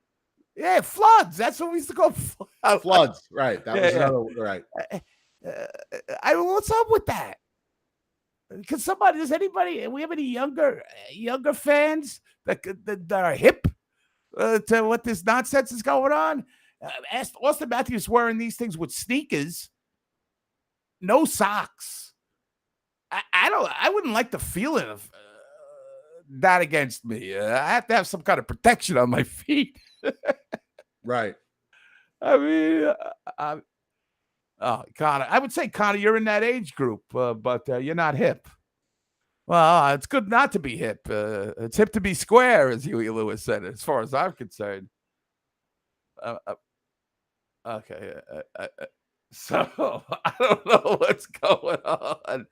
Yeah, floods. That's what we used to call floods. Right. That was another right. What's up with that? Does anybody? We have any younger fans that are hip to what this nonsense is going on? Austin Matthews wearing these things with sneakers, no socks. I wouldn't like the feeling of that against me. I have to have some kind of protection on my feet. Right. I mean, Connor, I would say, Connor, you're in that age group, but you're not hip. Well, it's good not to be hip. It's hip to be square, as Huey Lewis said, as far as I'm concerned. Okay. So I don't know what's going on.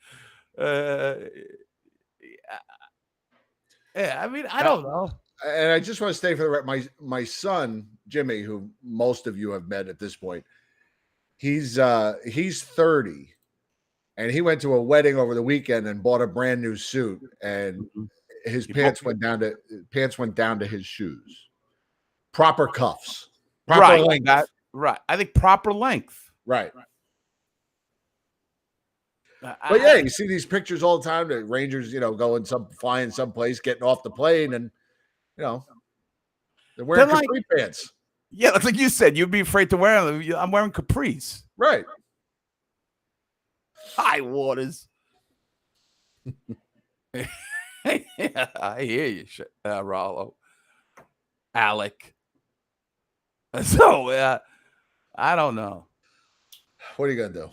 Yeah, I mean, I don't know. And I just want to stay for the record. My son, Jimmy, who most of you have met at this point, he's 30. And he went to a wedding over the weekend and bought a brand new suit, and his pants went down to his shoes. Proper cuffs, proper length. Right. I think proper length. Right. But yeah, you see these pictures all the time. The Rangers, flying someplace, getting off the plane, and they're wearing capri pants. Yeah, that's like you said. You'd be afraid to wear them. I'm wearing capris. Right. High waters. Yeah, I hear you, Rollo. Alec. So, I don't know. What are you going to do?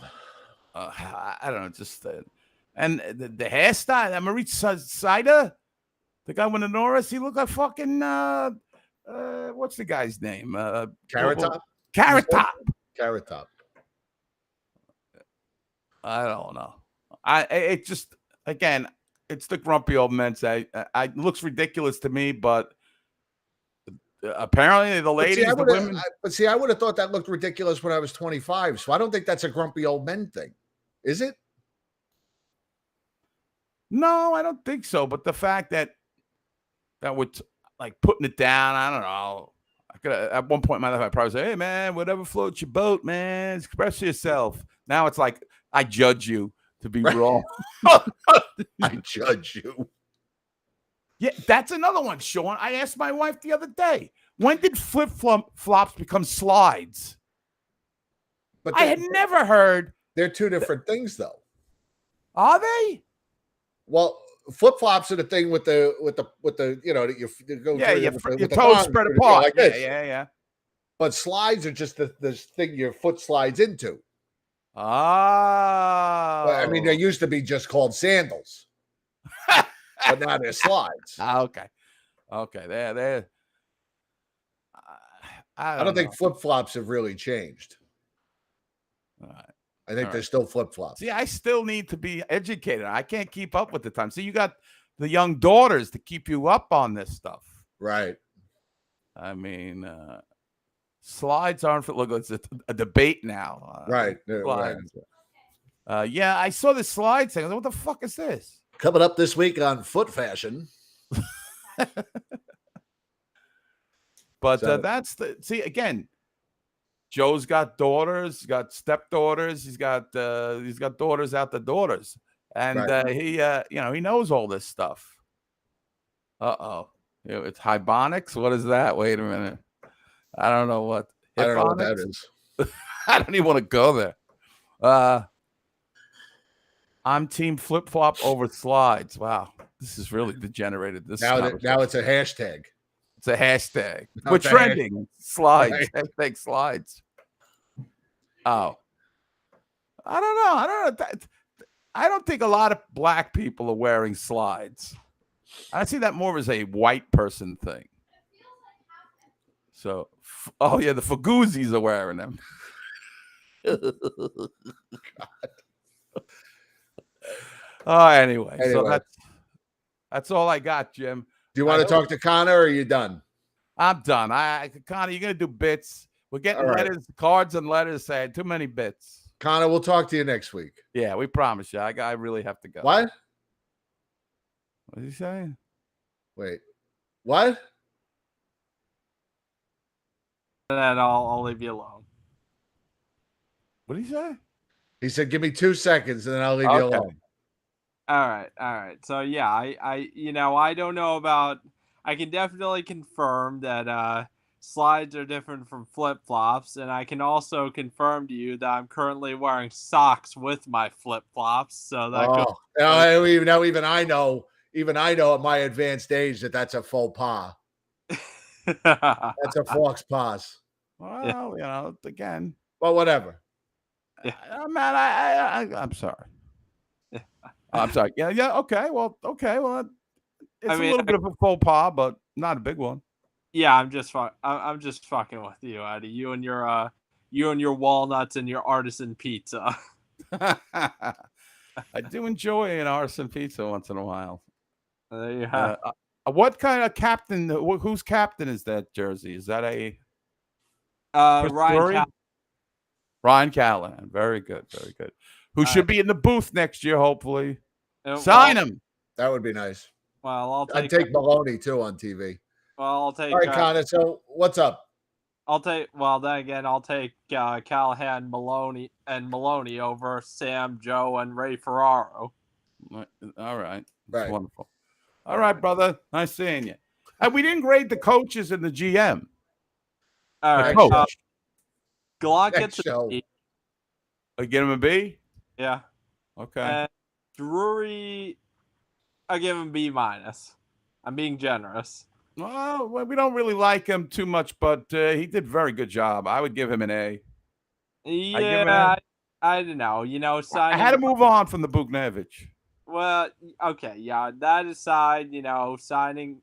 I don't know. Just and the hairstyle. Maurice Sider, the guy with the Norris, he looked like fucking, what's the guy's name? Carrot Top? Carrot Top. Carrot Top. I don't know. It just, again, it's the grumpy old men say. It looks ridiculous to me, but apparently the ladies, the women. I would have thought that looked ridiculous when I was 25. So I don't think that's a grumpy old men thing. Is it? No, I don't think so. But the fact that would like putting it down, I don't know. I could at one point in my life, I probably say, "Hey, man, whatever floats your boat, man. Express yourself." Now it's like, I judge you to be wrong. I judge you. Yeah, that's another one, Sean. I asked my wife the other day, when did flip-flops become slides? But I had never heard. They're two different things, though. Are they? Well, flip-flops are the thing with the that you go your toes spread apart. Like this. Yeah. But slides are just this thing your foot slides into. Oh. I mean, they used to be just called sandals. But now they're slides. Okay. They're I don't think flip-flops have really changed. All right. I think they're still flip-flops. See, I still need to be educated. I can't keep up with the time. So you got the young daughters to keep you up on this stuff. Right. I mean, slides aren't. Look, it's a debate now. Right. Slides. Right. Yeah, I saw the slide thing. What the fuck is this? Coming up this week on Foot Fashion. But that's again, Joe's got daughters, got stepdaughters, he's got daughters out the daughters. And he knows all this stuff. It's Hibonics. What is that? Wait a minute. I don't know what. I don't know what that is. I don't even want to go there. I'm team flip flop over slides. Wow, this is really degenerated. Now it's a hashtag. It's a hashtag. We're trending. Slides. Right. Hashtag slides. Oh, I don't know. I don't think a lot of black people are wearing slides. I see that more as a white person thing. So, the Faguzis are wearing them. Anyway, so Anyway. that's all I got, Jim. Do you want to talk to Connor, or are you done? I'm done. Connor, you're gonna do bits. We're getting letters, cards, and letters saying too many bits. Connor, we'll talk to you next week. Yeah, we promise you. I really have to go. What? What is he saying? Wait, what? Then I'll leave you alone. What did he say? He said, "Give me 2 seconds, and then I'll leave you alone." All right. So yeah, I don't know about. I can definitely confirm that slides are different from flip flops, and I can also confirm to you that I'm currently wearing socks with my flip flops. So that even I know. Even I know at my advanced age that's a faux pas. That's a fox pass. Well, again. But whatever. Man, I'm sorry. I'm sorry. Yeah. Okay. Well, it's a little bit of a faux pas, but not a big one. Yeah, I'm just fucking with you, Eddie. You and your walnuts and your artisan pizza. I do enjoy an artisan pizza once in a while. There you have. What kind of captain? Whose captain is that jersey? Is that a Ryan Callahan? Very good. Who should be in the booth next year? Hopefully, sign him. That would be nice. Well, I'd take Maloney too on TV. Well, I'll take. All right, Connor. So what's up? I'll take Callahan, Maloney over Sam, Joe, and Ray Ferraro. All right. That's wonderful. All right, brother. Nice seeing you. And we didn't grade the coaches and the GM. All right. Glock gets a B. Get him a B? Yeah. Okay. And Drury, I give him B-. I'm being generous. Well, we don't really like him too much, but he did a very good job. I would give him an A. Yeah, I don't know. I had to move on from the Bugnevich. Well, okay, yeah. That aside, signing,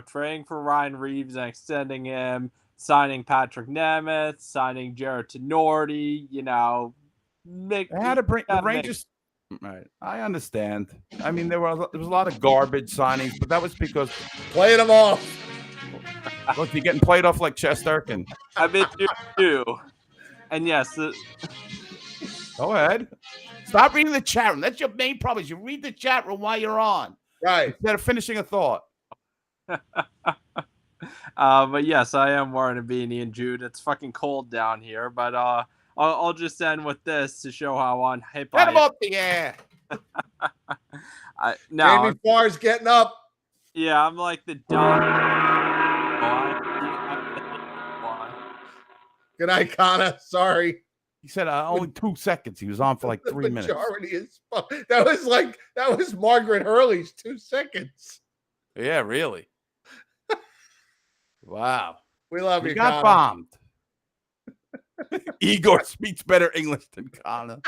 trading for Ryan Reeves and extending him, signing Patrick Nemeth, signing Jared Tenorti, I had to bring the Rangers. Right, I understand. I mean, there was a lot of garbage signings, but that was because playing them off. Look, you're getting played off like Chesterkin. I bet you do. And yes. Go ahead. Stop reading the chat room. That's your main problem. Is you read the chat room while you're on. Right. Instead of finishing a thought. But yes, I am wearing a beanie, and Jude, it's fucking cold down here. But I'll just end with this to show how on hip I am. Get him up the air. Jamie Farr's getting up. Yeah, I'm like the dog. Good night, Connor. Sorry. He said only 2 seconds. He was on for like 3 minutes. That was Margaret Hurley's 2 seconds. Yeah, really. Wow. We love you, got Connor. bombed. Igor speaks better English than Connor.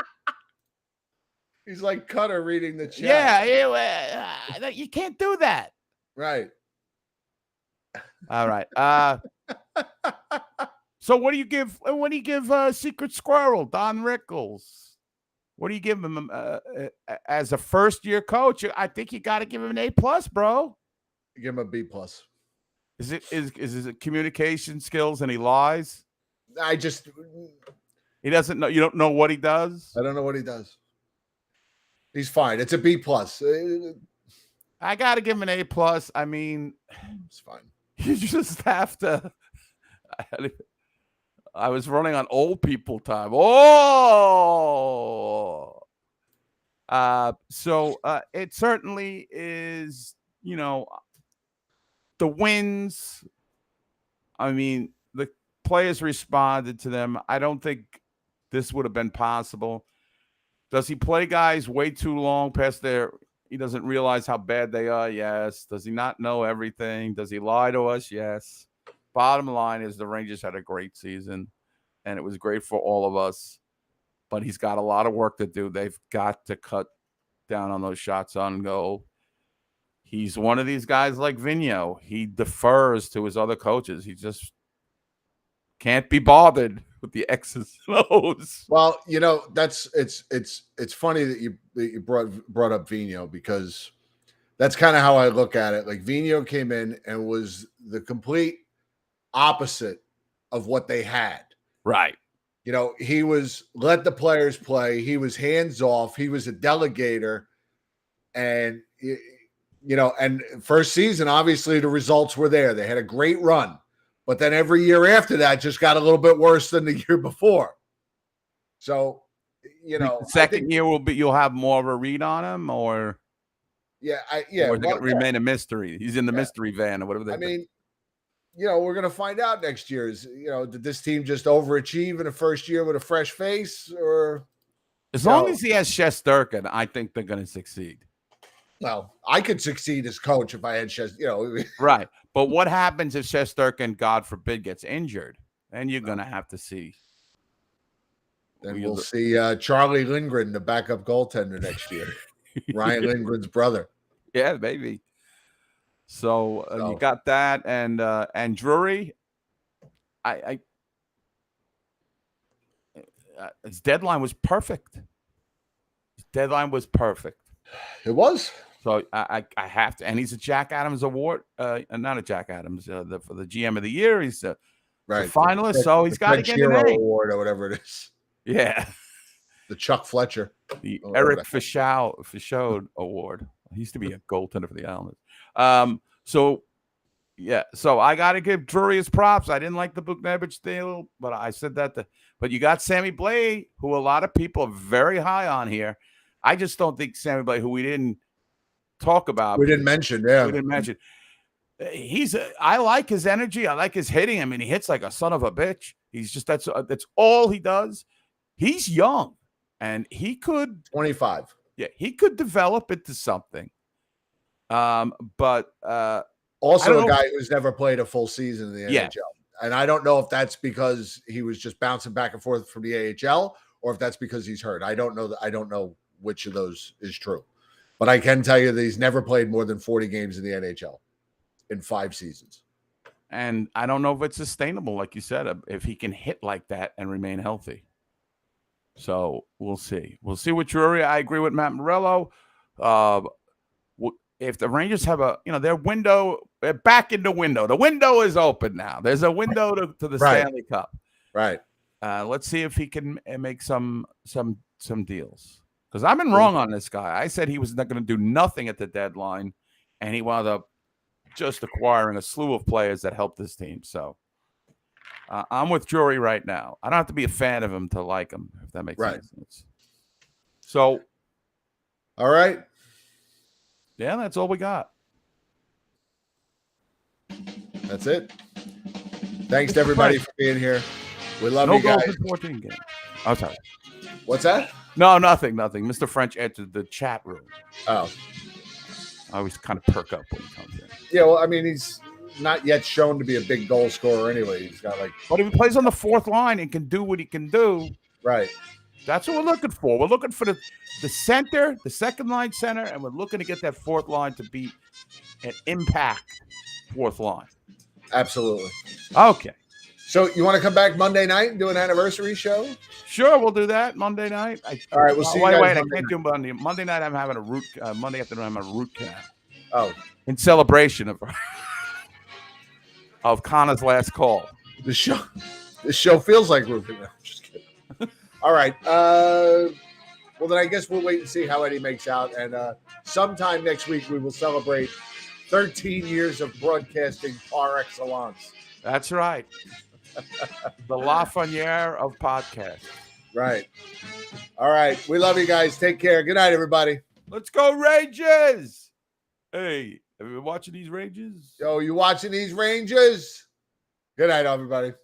He's like Cutter reading the chat. Yeah, you can't do that. Right. All right. So what do you give? What do you give Secret Squirrel, Don Rickles? What do you give him as a first-year coach? I think you got to give him an A+, bro. Give him a B+. Is it communication skills and he lies? He doesn't know. You don't know what he does? I don't know what he does. He's fine. It's a B+. I got to give him an A+. I mean, it's fine. You just have to. I was running on old people time. So it certainly is, the wins. I mean, the players responded to them. I don't think this would have been possible. Does he play guys way too long past he doesn't realize how bad they are? Yes. Does he not know everything? Does he lie to us? Yes. Bottom line is the Rangers had a great season, and it was great for all of us. But he's got a lot of work to do. They've got to cut down on those shots on goal. He's one of these guys like Vigneault. He defers to his other coaches. He just can't be bothered with the X's and O's. Well, it's funny that you brought up Vino, because that's kind of how I look at it. Like, Vino came in and was the complete opposite of what they had. Right. He was let the players play. He was hands off. He was a delegator. And, and first season, obviously the results were there. They had a great run. But then every year after that just got a little bit worse than the year before. So, The second year you'll have more of a read on him, or or is it gonna remain a mystery? He's in the mystery van or whatever. We're going to find out next year. Did this team just overachieve in the first year with a fresh face, or as long as he has Shesterkin, I think they're going to succeed. Well, I could succeed as coach if I had Shesterkin. Right. But what happens if Shesterkin, God forbid, gets injured? Then you're going to have to see. Then we'll see Charlie Lindgren, the backup goaltender next year. Ryan Lindgren's brother. Yeah, maybe. So you got that, and Drury. His deadline was perfect. It was. So I have to, and he's a Jack Adams Award, not a Jack Adams, for the GM of the Year. He's a finalist, so he's got to get an A. Award or whatever it is. Yeah, the Chuck Fletcher, the Eric Fichaud Award. He used to be a goaltender for the Islanders. So I got to give Drury his props. I didn't like the Buchnevich deal, but I said that. But you got Sammy Blais, who a lot of people are very high on here. I just don't think Sammy Blais, who we didn't talk about. We didn't mention, yeah. We didn't mention. I like his energy. I like his hitting. I mean, he hits like a son of a bitch. He's just that's all he does. He's young, and he could 25. Yeah, he could develop into something. But also a guy who's never played a full season in the Yeah. NHL. And I don't know if that's because he was just bouncing back and forth from the AHL or if that's because he's hurt. I don't know. I don't know which of those is true. But I can tell you that he's never played more than 40 games in the NHL in 5 seasons. And I don't know if it's sustainable, like you said, if he can hit like that and remain healthy. So we'll see. We'll see with Drury. I agree with Matt Morello. If the Rangers have their window, they're back in the window. The window is open now. There's a window to the Stanley Cup. Right. Let's see if he can make some deals. Because I've been wrong on this guy. I said he was not going to do nothing at the deadline, and he wound up just acquiring a slew of players that helped this team. So I'm with Drury right now. I don't have to be a fan of him to like him, if that makes sense. So, all right. Yeah, that's all we got. That's it. Thanks to everybody for being here. We love you guys. No goals in 14 games. Oh, sorry. What's that? No, nothing. Mr. French entered the chat room. Oh. I always kind of perk up when he comes in. Yeah, well, I mean, he's not yet shown to be a big goal scorer anyway. He's got But if he plays on the fourth line and can do what he can do. Right. That's what we're looking for. We're looking for the center, the second line center, and we're looking to get that fourth line to be an impact fourth line. Absolutely. Okay. So you want to come back Monday night and do an anniversary show? Sure, we'll do that Monday night. All right, we'll see you guys. guys I can't do Monday. Monday night, I'm having Monday afternoon, I'm having a root canal. Oh. In celebration of Connor's last call. This show feels like root canal. Just kidding. All right. Well, then I guess we'll wait and see how Eddie makes out. And sometime next week, we will celebrate 13 years of broadcasting par excellence. That's right. The Lafreniere of podcasts. Right. All right. We love you guys. Take care. Good night, everybody. Let's go, Rangers. Hey, have you been watching these Rangers? Yo, you watching these Rangers? Good night, everybody.